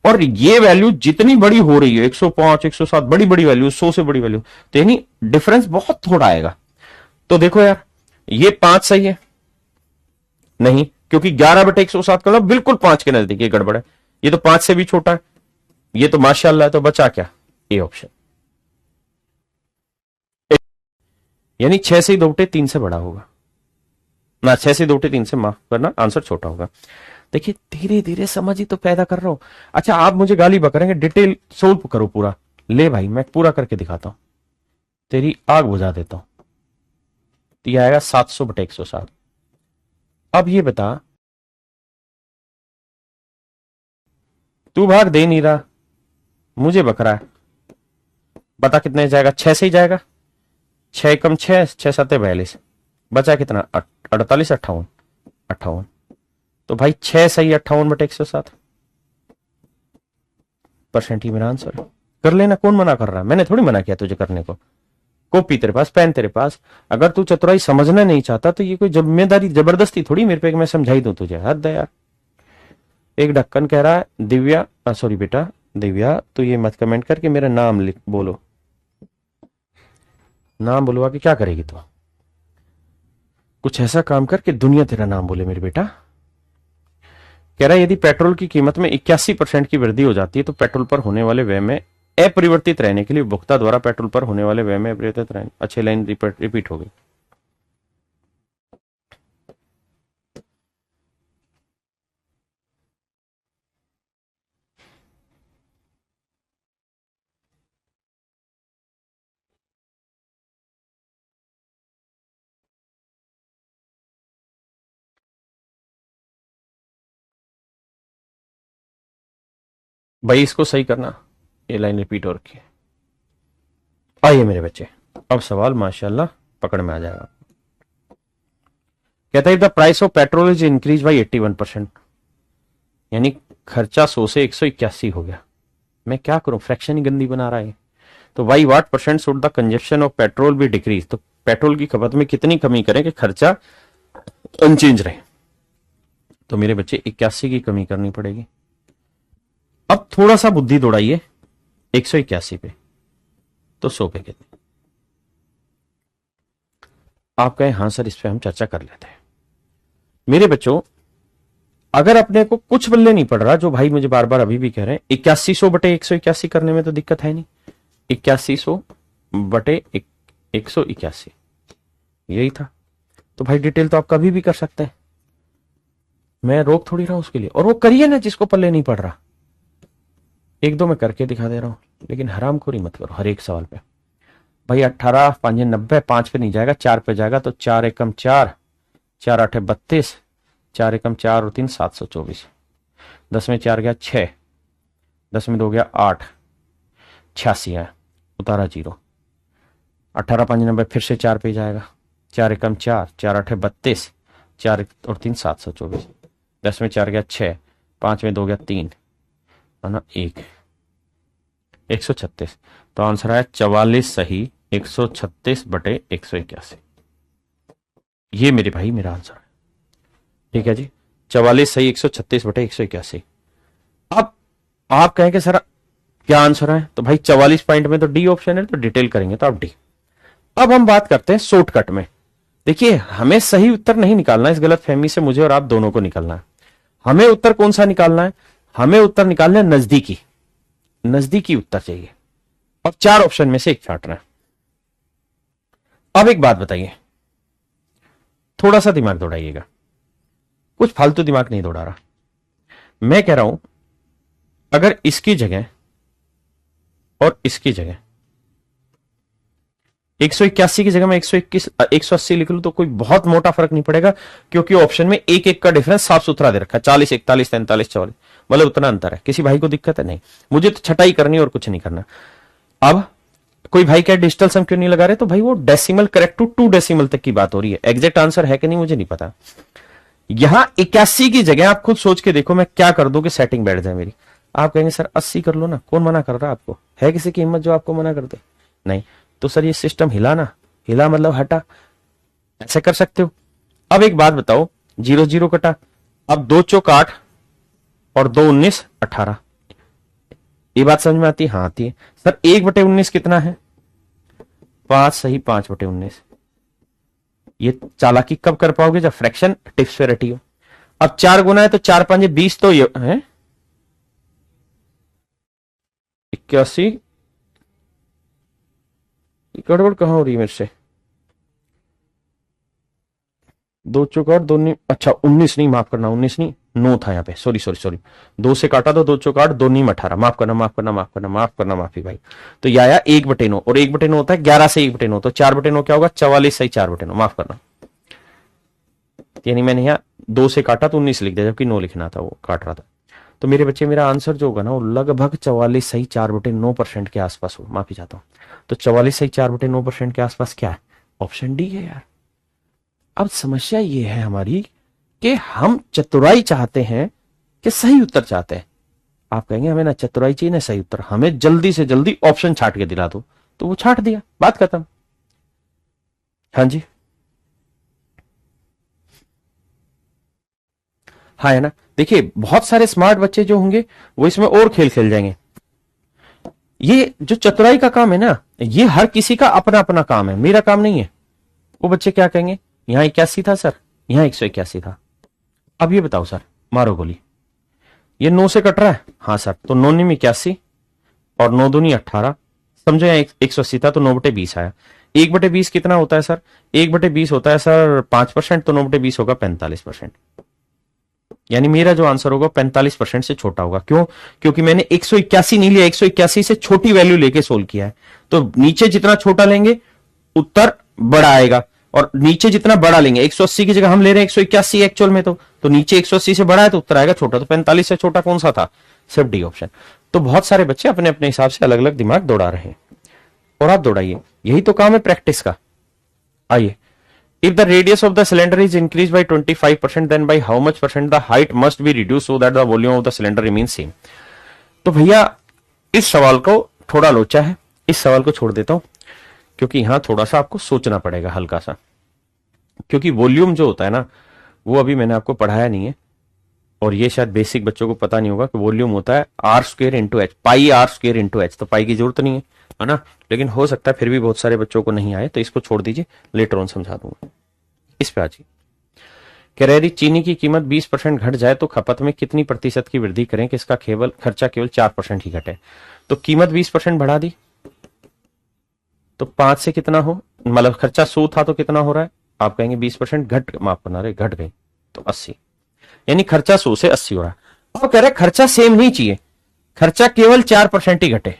और ये वैल्यू जितनी बड़ी हो रही है, 105 107, बड़ी बड़ी वैल्यू, 100 से बड़ी वैल्यू, तो यानी डिफरेंस बहुत थोड़ा आएगा। तो देखो यार, ये 5 सही है नहीं, क्योंकि 11/107 का मतलब बिल्कुल 5 के नजदीक, ये गड़बड़ है। ये तो 5 से भी छोटा है, ये तो माशाल्लाह है, तो बचा क्या? ए ऑप्शन, यानी 6 से 2/3 से बड़ा होगा ना, 6 से 2/3 से माफ करना, आंसर छोटा होगा। देखिए धीरे धीरे समझ ही तो पैदा कर रहा हूं। अच्छा आप मुझे गाली बकरेंगे, डिटेल सोल्व करो पूरा। ले भाई मैं पूरा करके दिखाता हूं, तेरी आग बुझा देता हूं। तो यह आएगा 700/107। अब ये बता, तू भाग दे नहीं रहा, मुझे बक रहा है, बता कितने जाएगा? 6 से ही जाएगा। 6 कम 6, 6 7 42, बचा कितना? 48 58 58। तो भाई 6 सही 58/107% ही मेरा आंसर है। कर लेना, कौन मना कर रहा है? मैंने थोड़ी मना किया तुझे करने को। कॉपी तेरे पास, पेन तेरे पास, अगर तू चतुराई समझना नहीं चाहता तो ये कोई जिम्मेदारी जबरदस्ती थोड़ी मेरे पे मैं समझाई दूं तुझे, हद है यार। एक ढक्कन कह रहा है दिव्या, सॉरी बेटा दिव्या, तो ये मत कमेंट करके मेरा नाम लिख, बोलो नाम बुलवा के क्या करेगी तू? कुछ ऐसा काम कर कि दुनिया तेरा नाम बोले मेरे बेटा। कह रहा है यदि पेट्रोल की कीमत में 81% की वृद्धि हो जाती है तो पेट्रोल पर होने वाले व्यय में अपरिवर्तित रहने के लिए उपभोक्ता द्वारा पेट्रोल पर होने वाले व्यय में अपरिवर्तित रहने, अच्छी लाइन रिपीट हो गई। भाई इसको सही करना, ये लाइन रिपीट हो रखी है। आइए मेरे बच्चे, अब सवाल माशाल्लाह पकड़ में आ जाएगा। कहता है the price of petrol is increase by 81%, यानी खर्चा 100 से 181 हो गया। मैं क्या करूं, फ्रैक्शन ही गंदी बना रहा है। तो why what percent should the consumption of petrol भी डिक्रीज, तो पेट्रोल की खपत में कितनी कमी करें कि खर्चा अनचेंज रहे? तो मेरे बच्चे 81 की कमी करनी पड़ेगी। अब थोड़ा सा बुद्धि दौड़ाइए, 181 पे तो 100 पे कितने? आप कहें हाँ सर इस पे हम चर्चा कर लेते हैं। मेरे बच्चों अगर अपने को कुछ बल्ले नहीं पड़ रहा, जो भाई मुझे बार बार अभी भी कह रहे हैं 8100/181 करने में तो दिक्कत है नहीं, 8100/181 यही था। तो भाई डिटेल तो आप कभी भी कर सकते हैं, मैं रोक थोड़ी रहा हूं उसके लिए। और वो करिए ना जिसको पल्ले नहीं पड़ रहा, एक दो मैं करके दिखा दे रहा हूं, लेकिन हरामखोरी मत करो हर एक सवाल पे। भाई 18 5 90, 5 पे नहीं जाएगा, 4 पे जाएगा, तो 4 एकम 4, 4 8 32, 4 एकम 4 और 3 724, 10 में 4 गया 6, 10 में 2 गया 8, 86 है, उतारा 0। 18 5 90 फिर से 4 पे जाएगा, 4 एकम 4, 4 8 32, 4 और 3 724, 10 में 4 गया 6, 5 में 2 गया 3, है ना 1, 136। तो आंसर है 44 सही 136/181। ये मेरे भाई मेरा आंसर है, ठीक है जी, 44 सही 136/181। अब आप कहेंगे सर क्या आंसर है, तो भाई 44 पॉइंट में तो डी ऑप्शन है, तो डिटेल करेंगे तो आप डी। अब हम बात करते हैं शॉर्टकट में। देखिए हमें सही उत्तर नहीं निकालना, इस गलत फहमी से मुझे और आप दोनों को निकलना है। हमें उत्तर कौन सा निकालना है? हमें उत्तर निकालना है नजदीकी, नजदीकी उत्तर चाहिए। अब 4 ऑप्शन में से एक छांटना है। अब एक बात बताइए, थोड़ा सा दिमाग दौड़ाइएगा, कुछ फालतू दिमाग नहीं दौड़ा रहा। मैं कह रहा हूं अगर इसकी जगह और इसकी जगह 181 की जगह मैं 121 180 लिख लूं तो कोई बहुत मोटा फर्क नहीं पड़ेगा, क्योंकि ऑप्शन में एक एक का डिफरेंस साफ सुथरा दे रखा है, 40 41 43 44, मतलब उतना अंतर है। किसी भाई को दिक्कत है? नहीं, मुझे तो छटाई करनी और कुछ नहीं करना। अब कोई भाई क्या डिजिटल सम क्यों नहीं लगा रहे? तो भाई वो डेसिमल करेक्ट टू 2 डेसिमल तक की बात हो रही है, एग्जैक्ट आंसर है कि नहीं मुझे नहीं पता। यहां 81 की जगह आप खुद सोच के देखो मैं क्या कर दूं कि सेटिंग बैठ जाए मेरी। आप कहेंगे सर 80 कर लो ना, कौन मना कर रहा है आपको? है किसी की हिम्मत जो आपको मना कर दे? नहीं। तो सर ये सिस्टम हिला ना, हिला मतलब हटा, ऐसे कर सकते हो। अब एक बात बताओ, 0 0 कटा, अब 2 चौक 8 और 2 19 18, ये बात समझ में आती है? हाँ आती है। सर 1/19 कितना है? 5 सही, 5/19। ये चालाकी कब कर पाओगे? जब फ्रैक्शन टिप्स पे रटी हो। अब 4 गुना है तो 4 5 20, तो ये है 81। गड़बड़ कहां हो रही है मेरे से? 2 चौक 8 2 अच्छा 19 नहीं, माफ करना 19 नहीं 9 था यहाँ पे, सॉरी सॉरी सॉरी, 2 से काटा तो 2 चौक 8 2 नीम 18, माफ करना माफ करना माफ करना माफ करना, माफी भाई। तो यह आया 1/9, और 1/9 होता है 11 से 1/9, तो 4/9 क्या होगा? 44 सही 4/9, माफ करना। यानी मैंने यहाँ 2 से काटा तो 19 लिख दिया, जबकि 9 लिखना था, वो काट रहा था। तो मेरे बच्चे मेरा आंसर जो होगा ना वो लगभग 44 सही 4/9% के आसपास हो, माफी चाहता हूं। तो 44 सही 4/9% के आसपास क्या है? ऑप्शन डी है यार। अब समस्या ये है हमारी कि हम चतुराई चाहते हैं कि सही उत्तर चाहते हैं। आप कहेंगे हमें ना चतुराई चाहिए ना सही उत्तर, हमें जल्दी से जल्दी ऑप्शन छाट के दिला दो, तो वो छाट दिया, बात खत्म। हाँ जी, हाँ है ना। देखिए बहुत सारे स्मार्ट बच्चे जो होंगे वो इसमें और खेल खेल जाएंगे। ये जो चतुराई का काम है ना, ये हर किसी का अपना अपना काम है, मेरा काम नहीं है। वो बच्चे क्या कहेंगे, यहां 81 था सर, यहां 181 था। अब ये बताओ सर, मारो गोली, ये 9 से कट रहा है? हाँ सर, तो 9 में 81 और 9 दूनी 18, समझो यहाँ 180 था तो 9/20 आया। 1/20 कितना होता है सर? 1/20 होता है सर 5%, तो 9/20 होगा 45%। यानी मेरा जो आंसर होगा 45% से छोटा होगा। क्यों? क्योंकि मैंने 181 नहीं लिया, 181 से छोटी वैल्यू लेके सोल्व किया है। तो नीचे जितना छोटा लेंगे उत्तर बड़ा आएगा, और नीचे जितना बड़ा लेंगे, 180 की जगह हम ले रहे हैं 181 एक्चुअल में, तो नीचे 180 से बड़ा है तो उत्तर आएगा छोटा। तो 45 से छोटा कौन सा था? सिर्फ डी ऑप्शन। तो बहुत सारे बच्चे अपने अपने हिसाब से अलग अलग दिमाग दौड़ा रहे हैं, और आप दौड़ाइए, यही तो काम है प्रैक्टिस का। आइए, if the radius of the cylinder is increased by 25%, then by how much percent the height must be reduced so that the volume of the cylinder remains same? तो भैया इस सवाल को थोड़ा लोचा है, इस सवाल को छोड़ देता हूं, क्योंकि यहां थोड़ा सा आपको सोचना पड़ेगा हल्का सा, क्योंकि वॉल्यूम जो होता है ना वो अभी मैंने आपको पढ़ाया नहीं है, और ये शायद बेसिक बच्चों को पता नहीं होगा कि वॉल्यूम होता है r² इंटू एच, पाई r² इंटू एच। तो पाई की जरूरत नहीं है ना, लेकिन हो सकता है फिर भी बहुत सारे बच्चों को नहीं आए, तो इसको छोड़ दीजिए, लेटर ऑन समझा दूंगा। इस पे आ जाइए, कह रहे चीनी की कीमत 20% घट जाए तो खपत में कितनी प्रतिशत की वृद्धि करें कि इसका खर्चा केवल 4% ही घटे? तो कीमत 20% बढ़ा दी तो 5 से कितना हो, मतलब खर्चा 100 था तो कितना हो रहा है? आप कहेंगे 20% घट, माफ करना रे, घट गई तो 80, यानी खर्चा 100 से 80 हो रहा है। और कह रहे खर्चा सेम नहीं चाहिए, खर्चा केवल 4% ही घटे,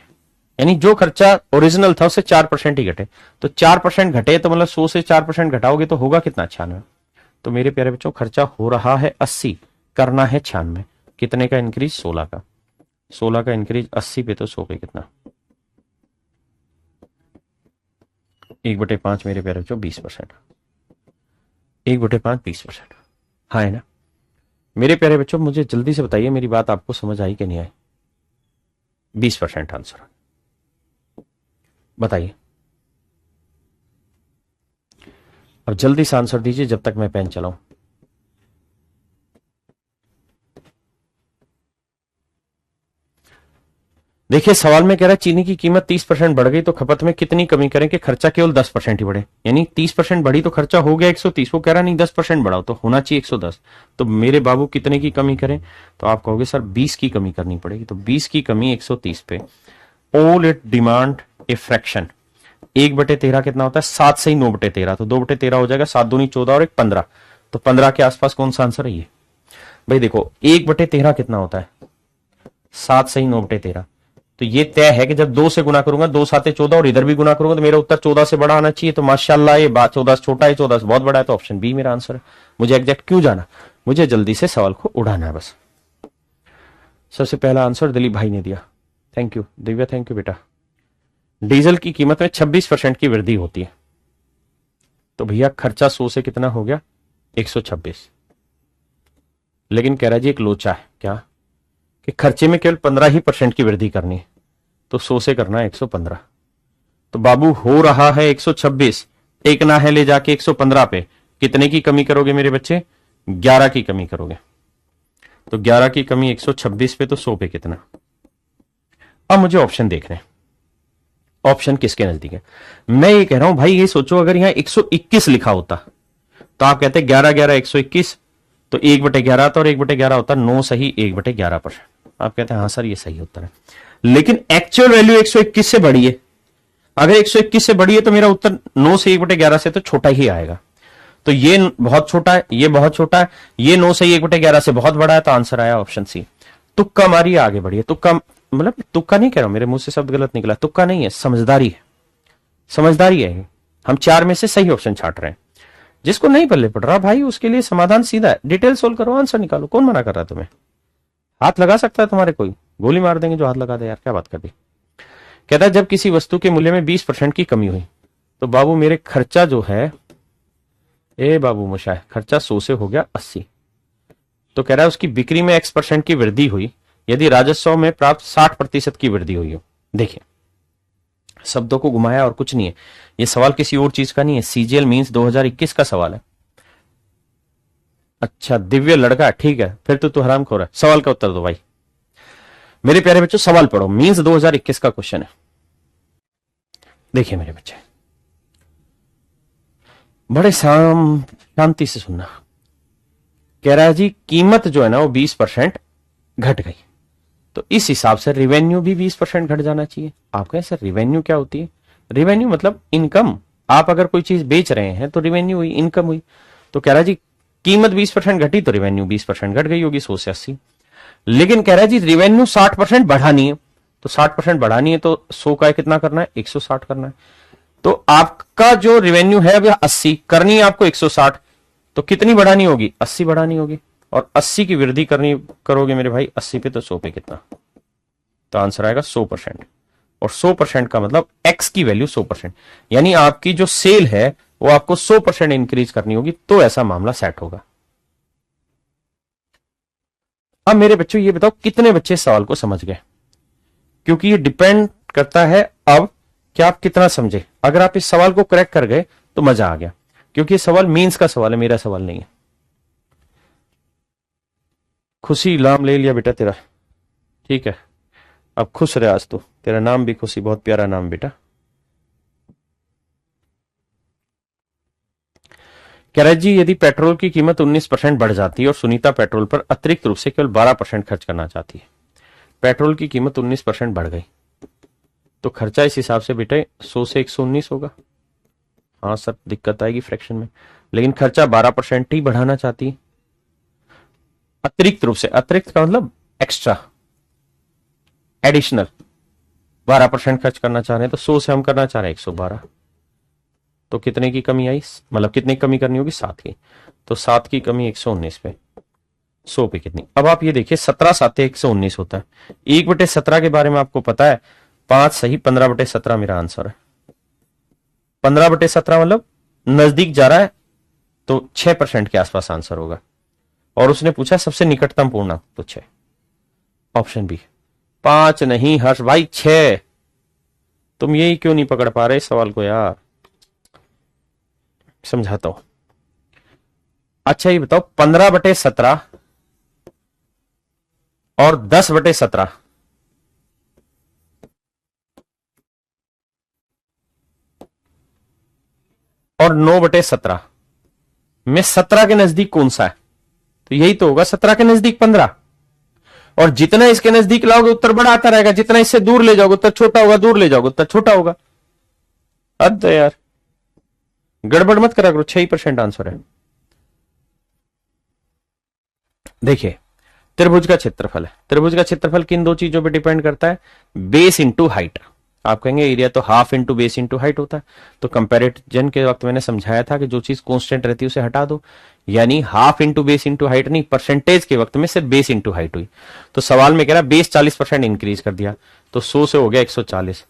यानी जो खर्चा ओरिजिनल था उससे 4% ही घटे। तो 4% घटे तो मतलब 100 से 4% घटाओगे तो होगा कितना? 96। तो मेरे प्यारे बच्चों खर्चा हो रहा है 80, करना है 96, कितने का इंक्रीज? 16 का। 16 का इंक्रीज 80 पे तो 100 पे कितना? 1/5 मेरे प्यारे बच्चों 20%। 1/5 20%, हाँ है ना। मेरे प्यारे बच्चों मुझे जल्दी से बताइए मेरी बात आपको समझ आई कि नहीं आई? 20% आंसर बताइए, अब जल्दी से आंसर दीजिए जब तक मैं पेन चलाऊं। देखिए सवाल में कह रहा है चीनी की कीमत 30% बढ़ गई तो खपत में कितनी कमी करें कि खर्चा केवल 10% ही बढ़े? यानी 30% बढ़ी तो खर्चा हो गया 130, वो कह रहा नहीं 10% बढ़ाओ तो होना चाहिए 110। तो मेरे बाबू कितने की कमी करें? तो आप कहोगे सर 20 की कमी करनी पड़ेगी। तो 20 की कमी 130 पे, all it demand a fraction, 1/13 कितना होता है? 7 से ही 9/13, तो 2/13 हो जाएगा, 7 दूनी 14 और 1 15, तो 15 के आसपास कौन सा आंसर है ये? भाई देखो 1/13 कितना होता है? 7 से ही 9/13, तो ये तय है कि जब 2 से गुना करूंगा, 2 साते 14 और इधर भी गुना करूंगा तो मेरा उत्तर 14 से बड़ा आना चाहिए। तो माशाल्लाह ये बात 14 से छोटा है, 14 से बहुत बड़ा है, तो ऑप्शन बी मेरा आंसर है। मुझे एग्जैक्ट क्यों जाना, मुझे जल्दी से सवाल को उड़ाना है बस। सबसे पहला आंसर दिलीप भाई ने दिया, thank you Divya, thank you बेटा। डीजल की कीमत में 26% की वृद्धि होती है, तो भैया खर्चा 100 से कितना हो गया 126। लेकिन कह रहा जी एक लोचा है क्या, कि खर्चे में केवल 15% की वृद्धि करनी है, तो 100 से करना है 115। तो बाबू हो रहा है 126, टेकना है ले जाके 115 पे। कितने की कमी करोगे मेरे बच्चे, 11 की कमी करोगे। तो 11 की कमी 126 पे, तो 100 पे कितना। अब मुझे ऑप्शन देख रहे हैं, ऑप्शन किसके नजदीक है। मैं ये कह रहा हूं भाई, ये सोचो अगर यहां 121 लिखा होता तो आप कहते 11 11 121, तो 1/11 आता और 1/11 होता 9 सही 1/11%। आप कहते हैं हाँ सर ये सही उत्तर है, लेकिन एक्चुअल वैल्यू 121 से बड़ी है। अगर 121 से बड़ी है तो मेरा उत्तर 9 से 1/11 से तो छोटा ही आएगा। तो ये बहुत छोटा है, ये बहुत छोटा है, ये 9 से 1/11 से बहुत बड़ा है, तो आंसर आया ऑप्शन सी। तुक्का मारिए आगे बढ़िए। तुक्का मतलब तुक्का नहीं कह रहा हूं, मेरे मुंह से शब्द गलत निकला, तुक्का नहीं है, समझदारी है, समझदारी है। हम 4 में से सही ऑप्शन छाट रहे हैं। जिसको नहीं पल्ले पड़ रहा भाई उसके लिए समाधान सीधा है, डिटेल सोल्व करो, आंसर निकालो। कौन मना कर रहा है तुम्हें, हाथ लगा सकता है तुम्हारे, कोई गोली मार देंगे जो हाथ लगा दे। यार क्या बात कर दी। कहता है जब किसी वस्तु के मूल्य में 20% की कमी हुई, तो बाबू मेरे खर्चा जो है, ए बाबू मुशाह, खर्चा 100 से हो गया 80। तो कह रहा है उसकी बिक्री में X% की वृद्धि हुई यदि राजस्व में प्राप्त 60% की वृद्धि हुई हो। देखिए शब्दों को घुमाया और कुछ नहीं है, ये सवाल किसी और चीज का नहीं है, सीजीएल मींस 2021 का सवाल है। अच्छा दिव्य लड़का, ठीक है फिर तो तू हराम खो रहा है। सवाल का उत्तर दो भाई मेरे प्यारे बच्चों, सवाल पढ़ो, मींस 2021 का क्वेश्चन है। देखिए मेरे बच्चे बड़े शांति से सुनना। कह रहा है जी कीमत जो है ना वो 20% घट गई, तो इस हिसाब से रिवेन्यू भी 20% घट जाना चाहिए। आप कहें सर रिवेन्यू क्या होती है, रिवेन्यू मतलब इनकम। आप अगर कोई चीज बेच रहे हैं तो रिवेन्यू हुई, इनकम हुई। तो कह रहा है जी कीमत 20% घटी तो रिवेन्यू 20% घट गई होगी, 100 से 80। लेकिन कह रहा है जी रिवेन्यू 60% बढ़ानी है, तो 60% बढ़ानी है तो 100 का कितना करना है 160 करना है। तो आपका जो रिवेन्यू है अभी 80, करनी है आपको 160, तो कितनी बढ़ानी होगी 80 बढ़ानी होगी। और 80 की वृद्धि करनी करोगे मेरे भाई 80 पे, तो 100 पे कितना, तो आंसर आएगा 100%। और 100% का मतलब x की वैल्यू 100%, यानी आपकी जो सेल है वो आपको 100% इंक्रीज करनी होगी, तो ऐसा मामला सेट होगा। अब मेरे बच्चों ये बताओ कितने बच्चे इस सवाल को समझ गए, क्योंकि ये डिपेंड करता है अब कि आप कितना समझे। अगर आप इस सवाल को करेक्ट कर गए तो मजा आ गया, क्योंकि ये सवाल मीन्स का सवाल है, मेरा सवाल नहीं है। खुशी नाम ले लिया बेटा तेरा, ठीक है अब खुश रहे आज तो, तेरा नाम भी खुशी, बहुत प्यारा नाम बेटा। कह रहा जी यदि पेट्रोल की कीमत 19% बढ़ जाती है और सुनीता पेट्रोल पर अतिरिक्त रूप से केवल 12% खर्च करना चाहती है। पेट्रोल की कीमत 19% बढ़ गई, तो खर्चा इस हिसाब से बेटे 100 से 119 होगा। हाँ सर दिक्कत आएगी फ्रैक्शन में, लेकिन खर्चा 12% ही बढ़ाना चाहती है अतिरिक्त रूप से। अतिरिक्त का मतलब एक्स्ट्रा, एडिशनल। 12% खर्च करना चाह रहे हैं, तो 100 से हम करना चाह रहे हैं 112, तो कितने की कमी आई, मतलब कितनी कमी करनी होगी 7 की, तो 7 की कमी 119 पे, 100 पे कितनी। अब आप ये देखिए 17 साते 119 होता है, 1/17 के बारे में आपको पता है, 5 सही 15/17 मेरा आंसर है। 15/17 मतलब नजदीक जा रहा है, तो 6% के आसपास आंसर होगा। और उसने पूछा सबसे निकटतम पूर्णांक, तो 6, ऑप्शन बी। 5 नहीं हर्ष भाई 6। तुम यही क्यों नहीं पकड़ पा रहे इस सवाल को यार, समझाता हूं। अच्छा ये बताओ 15/17 और 10/17 और 9/17 में 17 के नजदीक कौन सा है, तो यही तो होगा 17 के नजदीक 15। और जितना इसके नजदीक लाओगे उत्तर बड़ा आता रहेगा, जितना इससे दूर ले जाओगे उत्तर छोटा होगा, दूर ले जाओगे उत्तर छोटा होगा। हद है यार, गड़बड़ मत करा करो। 6% आंसर है। देखिए त्रिभुज का क्षेत्रफल है। त्रिभुज का क्षेत्रफल किन दो चीजों पे डिपेंड करता है? Base into height. आप कहेंगे एरिया तो half into base into height होता है, तो कंपैरिजन के वक्त मैंने समझाया था कि जो चीज कांस्टेंट रहती है उसे हटा दो, यानी half into base into height नहीं, परसेंटेज के वक्त में सिर्फ बेस इंटू हाइट हुई। तो सवाल में कह रहा बेस 40% इंक्रीज कर दिया, तो 100 से हो गया 140।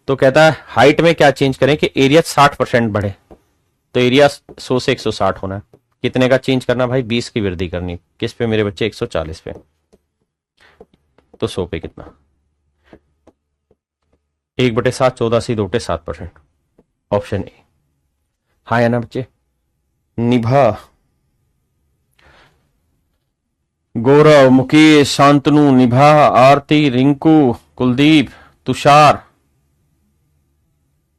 तो कहता है हाइट में क्या चेंज करें कि एरिया 60% बढ़े, तो एरिया 100 से 160 होना है। कितने का चेंज करना भाई? 20 की वृद्धि करनी। किस पे मेरे बच्चे? 140 पे। तो 100 पे कितना? 1/7 14 से 2/7%। Option A. हाँ है ना बच्चे? निभा, गौरव, मुकेश, शांतनु, निभा, आरती, रिंकू, कुलदीप, तुषार,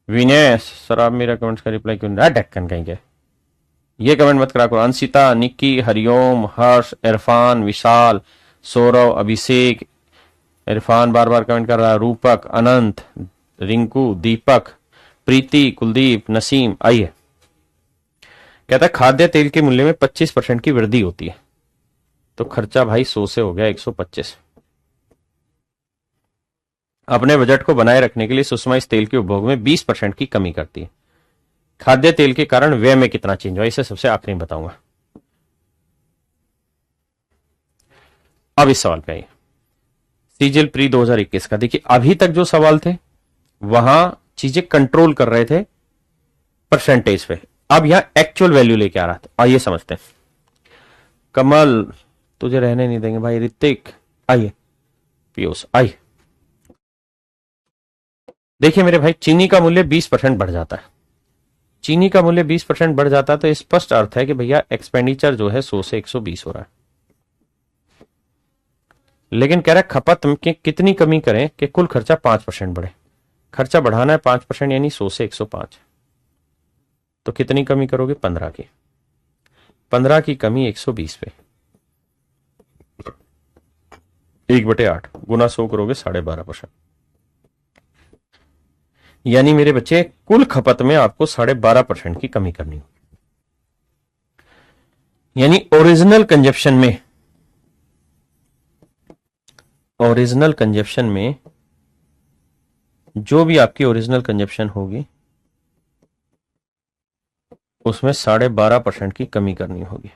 विनय। सर आप मेरा कमेंट्स का रिप्लाई क्यों नहीं? ढक्कन कहीं के ये कमेंट मत करा करो। अंशिता, निक्की, हरिओम, हर्ष, इरफान, विशाल, सौरव, अभिषेक, इरफान बार बार कमेंट कर रहा है, रूपक, अनंत, रिंकू, दीपक, प्रीति, कुलदीप, नसीम। आइए, कहता है खाद्य तेल के मूल्य में 25% की वृद्धि होती है, तो खर्चा भाई 100 से हो गया 125। अपने बजट को बनाए रखने के लिए सुषमा इस तेल के उपभोग में 20% की कमी करती है। खाद्य तेल के कारण व्यय में कितना चेंज हुआ, इसे सबसे आखिरी में बताऊंगा। अब इस सवाल पे आइए, सीजीएल प्री 2021 का। देखिए अभी तक जो सवाल थे वहां चीजें कंट्रोल कर रहे थे परसेंटेज पे, अब यहां एक्चुअल वैल्यू लेके आ रहा था। आइए समझते हैं। कमल, तुझे रहने नहीं देंगे भाई। ऋतिक, आइए। पीयूष, आइए। देखिए मेरे भाई, चीनी का मूल्य 20% बढ़ जाता है। चीनी का मूल्य 20% बढ़ जाता है तो स्पष्ट अर्थ है कि भैया एक्सपेंडिचर जो है 100 से 120 हो रहा है। लेकिन कह रहा है खपत में कितनी कमी करें कि कुल खर्चा 5% बढ़े। खर्चा बढ़ाना है 5%, यानी 100 से 105। तो कितनी कमी करोगे? 15 की। 15 की कमी 120 पे, 1/8 गुना 100 करोगे 12.5%। यानी मेरे बच्चे कुल खपत में आपको 12.5% की कमी करनी होगी। यानी ओरिजिनल कंजप्शन में जो भी आपकी ओरिजिनल कंजप्शन होगी उसमें 12.5% की कमी करनी होगी।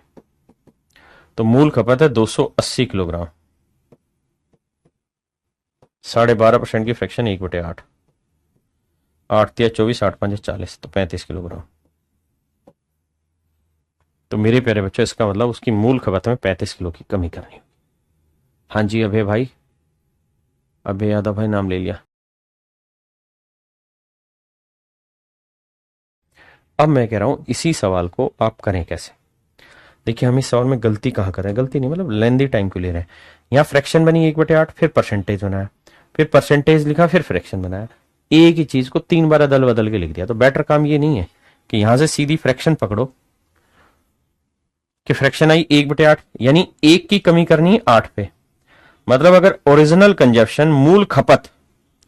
तो मूल खपत है 280 किलोग्राम, 12.5% की फ्रैक्शन 1/8, 8 या 24, 8 5 40, तो 35 किलोग्राम। तो मेरे प्यारे बच्चों इसका मतलब उसकी मूल खपत में 35 किलो की कमी करनी होगी। हाँ जी अभय भाई, अभय यादव भाई नाम ले लिया। अब मैं कह रहा हूं इसी सवाल को आप करें कैसे। देखिए हम इस सवाल में गलती कहां कर रहे हैं? गलती नहीं, मतलब लेंदी टाइम क्यों ले रहे हैं। यहां फ्रैक्शन बनी 1/8, फिर परसेंटेज बनाया, फिर परसेंटेज लिखा, फिर फ्रैक्शन बनाया। एक ही चीज को 3 बार अदल बदल के लिख दिया। तो बेटर काम ये नहीं है कि यहां से सीधी फ्रैक्शन पकड़ो कि फ्रैक्शन आई 1/8, यानी 1 की कमी करनी है 8 पे। मतलब अगर ओरिजिनल कंजप्शन मूल खपत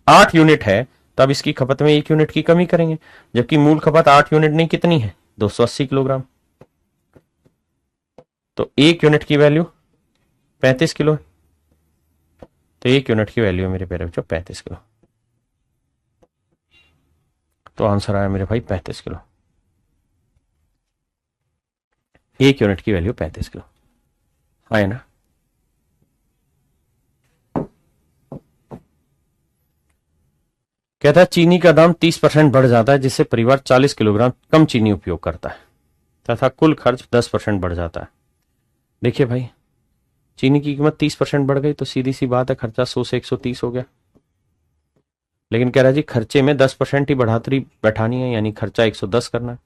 8 यूनिट है तब इसकी खपत में 1 यूनिट की कमी करेंगे, जबकि मूल खपत 8 यूनिट नहीं, कितनी है? 280 किलोग्राम। तो 1 यूनिट की वैल्यू 35 किलो है। तो 1 यूनिट की वैल्यू है मेरे प्यारे बच्चों 35 किलो। तो आंसर आया मेरे भाई 35 किलो। 1 यूनिट की वैल्यू 35 किलो है ना। कहता है चीनी का दाम 30% बढ़ जाता है जिससे परिवार 40 किलोग्राम कम चीनी उपयोग करता है तथा कुल खर्च 10% बढ़ जाता है। देखिए भाई, चीनी की कीमत 30% बढ़ गई तो सीधी सी बात है खर्चा 100 से 130 हो गया। लेकिन कह रहा है जी खर्चे में 10% ही बढ़ातरी बैठानी है, यानी खर्चा 110 करना है।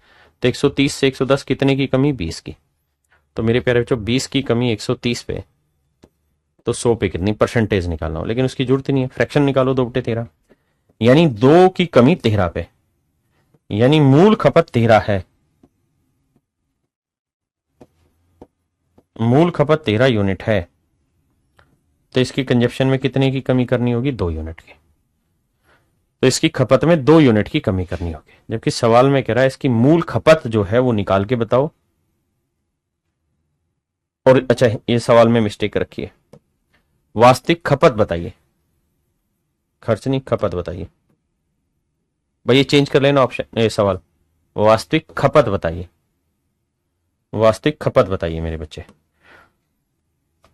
तो 130 से 110 कितने की कमी? 20 की। तो मेरे प्यारे बच्चों 20 की कमी 130 पे, तो 100 पे कितनी परसेंटेज निकालना हो, लेकिन उसकी जरूरत ही नहीं है। फ्रैक्शन निकालो 2/13, यानी 2 की कमी 13 पे, यानी मूल खपत 13 है। मूल खपत 13 यूनिट है तो इसकी कंजप्शन में कितने की कमी करनी होगी? 2 यूनिट की। तो इसकी खपत में 2 यूनिट की कमी करनी होगी, जबकि सवाल में कह रहा है इसकी मूल खपत जो है वो निकाल के बताओ। और अच्छा ये सवाल में मिस्टेक रखी है, वास्तविक खपत बताइए, खर्च नहीं खपत बताइए भाई, चेंज कर लेना ऑप्शन सवाल। वास्तविक खपत बताइए, वास्तविक खपत बताइए मेरे बच्चे।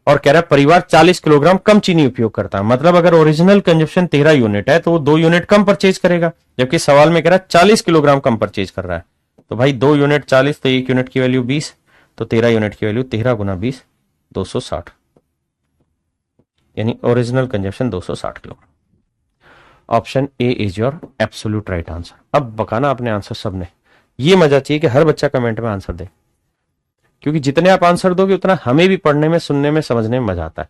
और कह रहा है परिवार 40 किलोग्राम कम चीनी उपयोग करता है, मतलब अगर ओरिजिनल कंजप्शन 13 यूनिट है तो वो 2 यूनिट कम परचेज करेगा, जबकि सवाल में कह रहा है 40 किलोग्राम कम परचेज कर रहा है। तो भाई 2 यूनिट 40 तो 1 यूनिट की वैल्यू 20, तो 13 यूनिट की वैल्यू 13 गुना 20 260, यानी original consumption 260 kilogram. Option A is your absolute right answer. अब बकाना अपने आंसर सबने, ये मजा चाहिए कि हर बच्चा कमेंट में आंसर दे, क्योंकि जितने आप आंसर दोगे उतना हमें भी पढ़ने में, सुनने में, समझने में मजा आता है।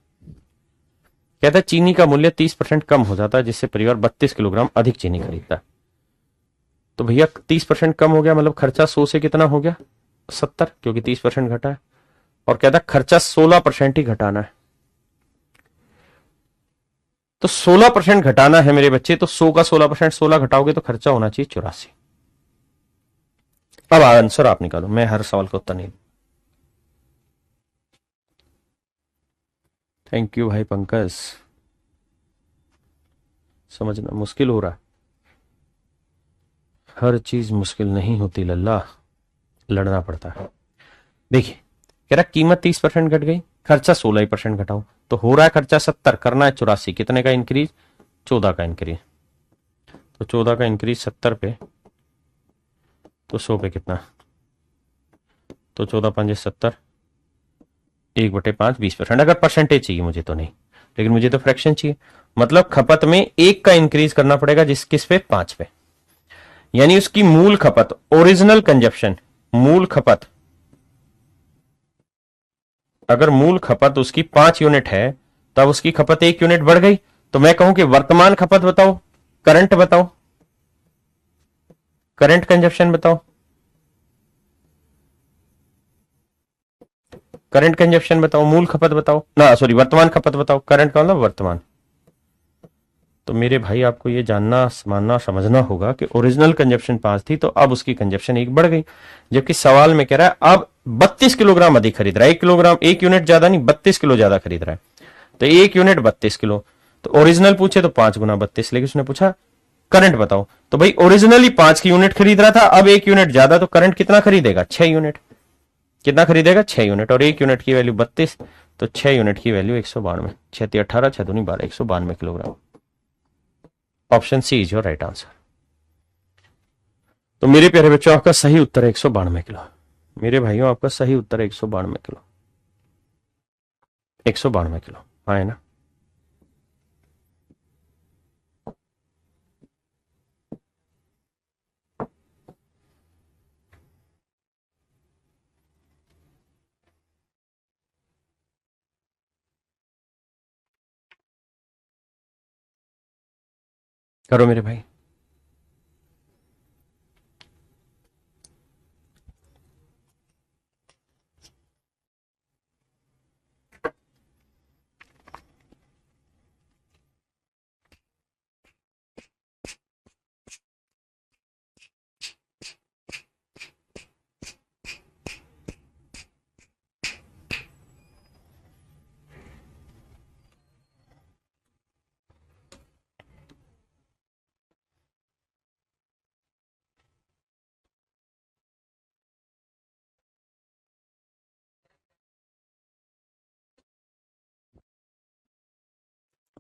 कहता है चीनी का मूल्य 30% कम हो जाता है जिससे परिवार 32 किलोग्राम अधिक चीनी खरीदता है। तो भैया 30% कम हो गया, मतलब खर्चा 100 से कितना हो गया 70, क्योंकि 30% घटा है। और कहता है खर्चा 16% ही घटाना है, तो 16% घटाना है मेरे बच्चे। तो 100 का 16%, 16 घटाओगे तो खर्चा होना चाहिए 84। अब आंसर आप निकालो, मैं हर सवाल का उत्तर नहीं। थैंक यू भाई पंकज, समझना मुश्किल हो रहा है, हर चीज मुश्किल नहीं होती लल्ला, लड़ना पड़ता है। देखिए कह रहा कीमत 30% घट गई, खर्चा 16% घटाओ, तो हो रहा है खर्चा 70, करना है 84, कितने का इंक्रीज 14 का इंक्रीज। तो 14 का इंक्रीज 70 पे, तो 100 पे कितना, तो 14 पंजे 70, 1/5 20%। अगर परसेंटेज चाहिए मुझे तो नहीं, लेकिन मुझे तो फ्रैक्शन चाहिए, मतलब खपत में 1 का इंक्रीज करना पड़ेगा, जिस किस पे 5 पे, यानी उसकी मूल खपत, ओरिजिनल कंजप्शन, मूल खपत, अगर मूल खपत उसकी 5 यूनिट है तब उसकी खपत 1 यूनिट बढ़ गई, तो मैं कहूं कि वर्तमान खपत बताओ, करंट बताओ, करंट कंजप्शन बताओ, करंट कंजप्शन बताओ, मूल खपत बताओ ना, सॉरी वर्तमान खपत बताओ, करंट का मतलब वर्तमान। तो मेरे भाई आपको ये जानना, मानना, समझना होगा कि ओरिजिनल कंजप्शन 5 थी, तो अब उसकी कंजप्शन 1 बढ़ गई, जबकि सवाल में कह रहा है अब 32 किलोग्राम अधिक खरीद रहा है, 1 किलोग्राम 1 यूनिट ज्यादा नहीं, 32 किलो ज्यादा खरीद रहा है, तो 1 यूनिट 32 किलो। तो ओरिजिनल पूछे तो 5 गुना 32, लेकिन उसने पूछा करंट बताओ, तो भाई ओरिजिनली 5 की यूनिट खरीद रहा था, अब 1 यूनिट ज्यादा, तो करंट कितना खरीदेगा 6 यूनिट, कितना खरीदेगा 6 यूनिट, और 1 यूनिट की वैल्यू 32, तो 6 यूनिट की वैल्यू 192, 6 × 18 6 दूनी 12, 192 kilogram. Option C is your right answer. तो मेरे प्यारे बच्चों आपका सही उत्तर है 192 किलो। मेरे भाइयों आपका सही उत्तर है 192 किलो, 192 किलो, हाँ है ना। करो मेरे भाई।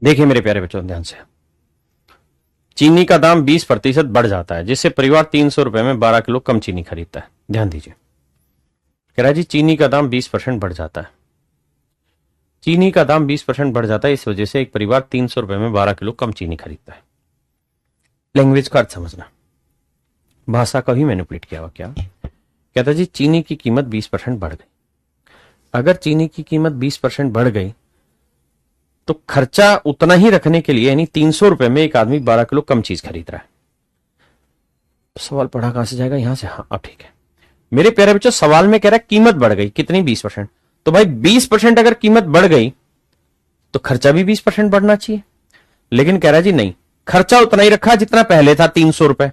देखिए मेरे प्यारे बच्चों ध्यान से, चीनी का दाम 20% बढ़ जाता है जिससे परिवार 300 रुपए में 12 किलो कम चीनी खरीदता है। ध्यान दीजिए, कह रहा है जी चीनी का दाम 20% बढ़ जाता है, चीनी का दाम 20% बढ़ जाता है, इस वजह से एक परिवार 300 रुपए में 12 किलो कम चीनी खरीदता है। लैंग्वेज का अर्थ समझना, भाषा का ही मैनिपुलेट किया हुआ। क्या कहता जी चीनी की कीमत 20% बढ़ गई, अगर चीनी की कीमत 20% बढ़ गई तो खर्चा उतना ही रखने के लिए, यानी 300 रुपए में एक आदमी 12 किलो कम चीज खरीद रहा है। सवाल पढ़ा कहां से जाएगा, यहां से, हाँ अब ठीक है। मेरे प्यारे बच्चों सवाल में कह रहा है कीमत बढ़ गई, कितनी 20%, तो भाई 20% अगर कीमत बढ़ गई तो खर्चा भी 20% बढ़ना चाहिए, लेकिन कह रहा है जी नहीं, खर्चा उतना ही रखा जितना पहले था 300 रुपए।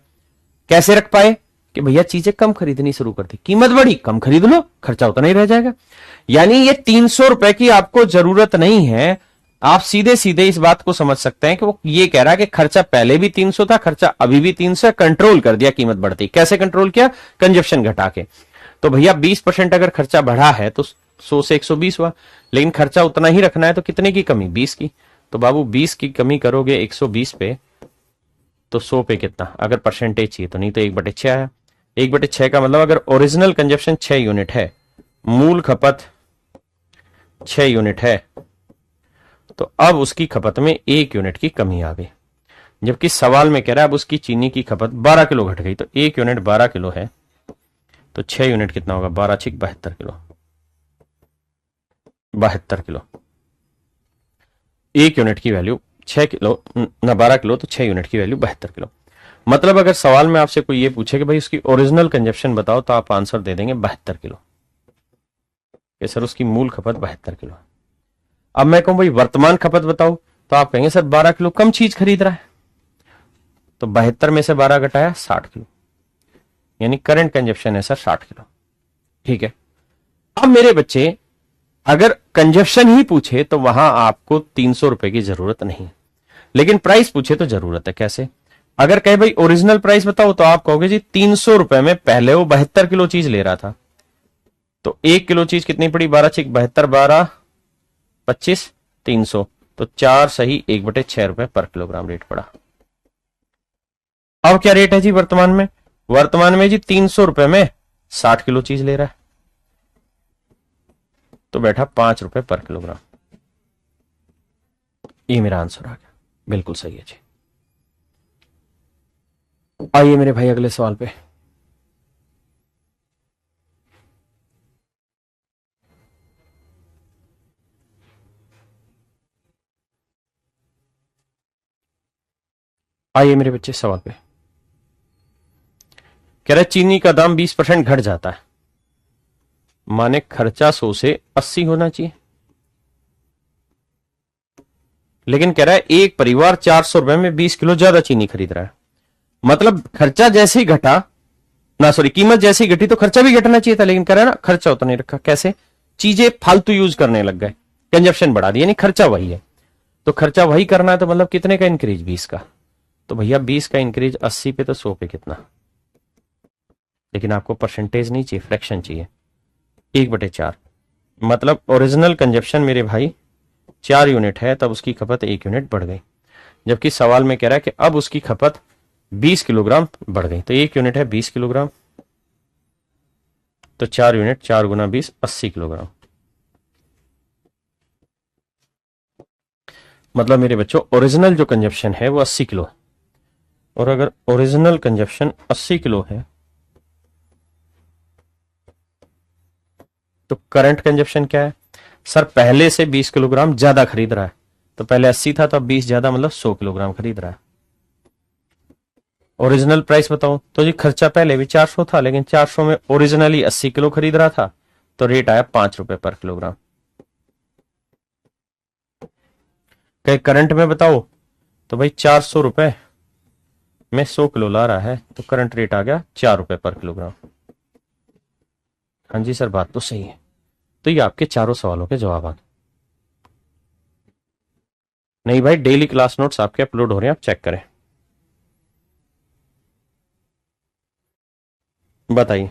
कैसे रख पाए कि भैया चीजें कम खरीदनी शुरू कर दी, कीमत बढ़ी कम खरीद लो, खर्चा उतना ही रह जाएगा। यानी ये 300 रुपए की आपको जरूरत नहीं है, आप सीधे सीधे इस बात को समझ सकते हैं कि वो ये कह रहा है कि खर्चा पहले भी 300 था, खर्चा अभी भी 300 है, कंट्रोल कर दिया कीमत बढ़ती। कैसे कंट्रोल किया? कंजप्शन घटा के। तो भैया 20% अगर खर्चा बढ़ा है तो 100 से 120 हुआ, लेकिन खर्चा उतना ही रखना है तो कितने की कमी? 20 की। तो बाबू 20 की कमी करोगे 120 पे तो 100 पे कितना? अगर परसेंटेज चाहिए तो, नहीं तो 1/6 आया। 1/6 का मतलब अगर ओरिजिनल कंजप्शन 6 यूनिट है, मूल खपत 6 यूनिट है, तो अब उसकी खपत में 1 यूनिट की कमी आ गई। जबकि सवाल में कह रहा है अब उसकी चीनी की खपत 12 किलो घट गई, तो 1 यूनिट 12 किलो है, तो 6 यूनिट कितना होगा? 12 6 72 किलो। 72 किलो 1 यूनिट की वैल्यू 6 किलो ना 12 किलो, तो 6 यूनिट की वैल्यू 72 किलो। मतलब अगर सवाल में आपसे कोई ये पूछे कि भाई उसकी ओरिजिनल कंजप्शन बताओ, तो आप आंसर दे देंगे 72 किलो, कि सर उसकी मूल खपत 72 किलो। अब मैं कहूं भाई वर्तमान खपत बताओ, तो आप कहेंगे सर 12 किलो कम चीज खरीद रहा है, तो 72 में से 12 घटाया 60 किलो, यानी करंट कंजप्शन है सर 60 किलो। ठीक है। अब मेरे बच्चे अगर कंजप्शन ही पूछे तो वहां आपको 300 रुपए की जरूरत नहीं, लेकिन प्राइस पूछे तो जरूरत है। कैसे? अगर कहे भाई ओरिजिनल प्राइस बताओ, तो आप कहोगे जी 300 रुपए में पहले वो 72 किलो चीज ले रहा था, तो 1 किलो चीज कितनी पड़ी? 12 6 72, 12 25 300, तो 4 सही 1/6 रुपए पर किलोग्राम रेट पड़ा। अब क्या रेट है जी वर्तमान में? वर्तमान में जी 300 रुपए में 60 किलो चीज ले रहा है, तो बैठा 5 रुपए पर किलोग्राम। ये मेरा आंसर आ गया, बिल्कुल सही है जी। आइए मेरे भाई अगले सवाल पे। आइए मेरे बच्चे सवाल पे। कह रहा है चीनी का दाम 20% घट जाता है, माने खर्चा 100 से 80 होना चाहिए, लेकिन कह रहा है एक परिवार 400 रुपए में 20 किलो ज्यादा चीनी खरीद रहा है। मतलब खर्चा जैसे ही घटा ना, सॉरी, कीमत जैसे ही घटी तो खर्चा भी घटना चाहिए था, लेकिन कह रहा है ना खर्चा उतना नहीं रखा। कैसे? चीजें फालतू यूज करने लग गए, कंजप्शन बढ़ा दी, यानी खर्चा वही है। तो खर्चा वही करना है, तो मतलब कितने का इंक्रीज? 20 का। तो भैया 20 का इंक्रीज 80 पे तो 100 पे कितना? लेकिन आपको परसेंटेज नहीं चाहिए, फ्रैक्शन चाहिए। 1/4। मतलब ओरिजिनल कंजप्शन मेरे भाई 4 यूनिट है, तब उसकी खपत 1 यूनिट बढ़ गई, जबकि सवाल में कह रहा है कि अब उसकी खपत 20 किलोग्राम बढ़ गई। तो 1 यूनिट है 20 किलोग्राम, तो 4 यूनिट 4 गुना 20 80 किलोग्राम। मतलब मेरे बच्चों ओरिजिनल जो कंजप्शन है वो 80 किलो है, और अगर ओरिजिनल कंजप्शन 80 किलो है तो करंट कंजप्शन क्या है? सर पहले से 20 किलोग्राम ज्यादा खरीद रहा है, तो पहले 80 था तो अब 20 ज्यादा, मतलब 100 किलोग्राम खरीद रहा है। ओरिजिनल प्राइस बताऊं तो जी खर्चा पहले भी 400 था, लेकिन 400 में ओरिजिनली 80 किलो खरीद रहा था, तो रेट आया 5 रुपए पर किलोग्राम। कहीं करंट में बताओ तो भाई 400 रुपए में 100 किलो ला रहा है, तो करंट रेट आ गया 4 रुपए पर किलोग्राम। हाँ जी सर, बात तो सही है। तो ये आपके चारों सवालों के जवाब आ गए। नहीं भाई, डेली क्लास नोट्स आपके अपलोड हो रहे हैं, आप चेक करें। बताइए।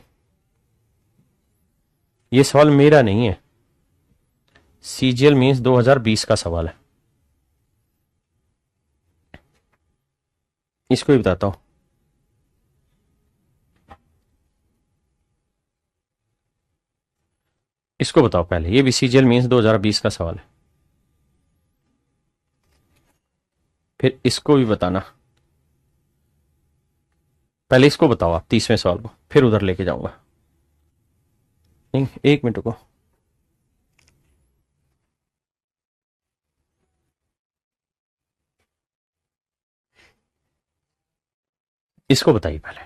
ये सवाल मेरा नहीं है, सीजीएल मींस 2020 का सवाल है। इसको ही बताता हूं। इसको बताओ पहले, ये भी सीजीएल मींस 2020 का सवाल है, फिर इसको भी बताना। पहले इसको बताओ आप 30वें सवाल को, फिर उधर लेके जाऊंगा। नहीं, 1 मिनट को। इसको बताइए पहले,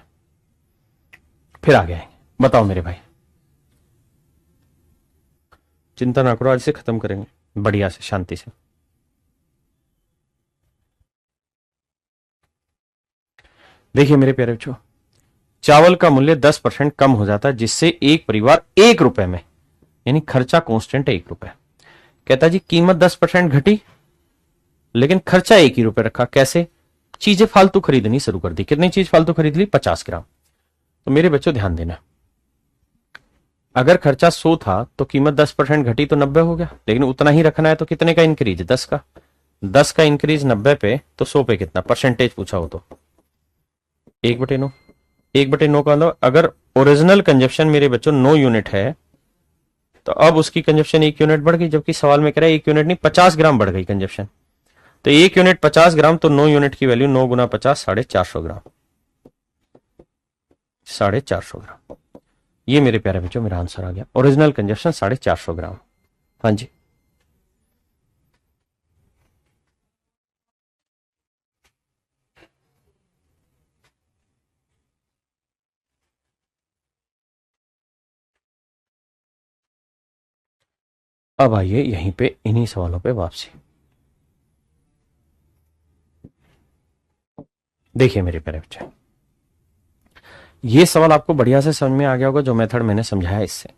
फिर आगे आएंगे। बताओ मेरे भाई, चिंता ना करो, आज से खत्म करेंगे बढ़िया से, शांति से। देखिए मेरे प्यारे बच्चों, चावल का मूल्य 10% कम हो जाता है, जिससे एक परिवार 1 रुपए में, यानी खर्चा कांस्टेंट है 1 रुपए। कहता जी कीमत 10% घटी, लेकिन खर्चा 1 ही रुपए रखा। कैसे? चीजें फालतू खरीदनी शुरू कर दी। कितनी चीज फालतू खरीद ली? 50 ग्राम। तो मेरे बच्चों ध्यान देना, अगर खर्चा 100 था तो कीमत 10% घटी तो 90 हो गया, लेकिन उतना ही रखना है तो कितने का इंक्रीज? 10 का। 10 का इंक्रीज 90 पे, तो 100 पे कितना परसेंटेज पूछा हो तो 1/9। 1/9 का मतलब अगर ओरिजिनल कंजप्शन मेरे बच्चों 9 यूनिट है तो अब उसकी कंजप्शन 1 यूनिट बढ़ गई, जबकि सवाल में कह रहा है 1 यूनिट नहीं 50 ग्राम बढ़ गई कंजप्शन। तो 1 यूनिट 50 ग्राम, तो 9 यूनिट की वैल्यू 9 गुना 50 450 ग्राम। 450 ग्राम, ये मेरे प्यारे बच्चों मेरा आंसर आ गया। ओरिजिनल कंजप्शन 450 ग्राम। हाँ जी, अब आइए यहीं पे इन्हीं सवालों पे वापसी। देखिए मेरे प्यारे बच्चे, ये सवाल आपको बढ़िया से समझ में आ गया होगा जो मेथड मैंने समझाया इससे,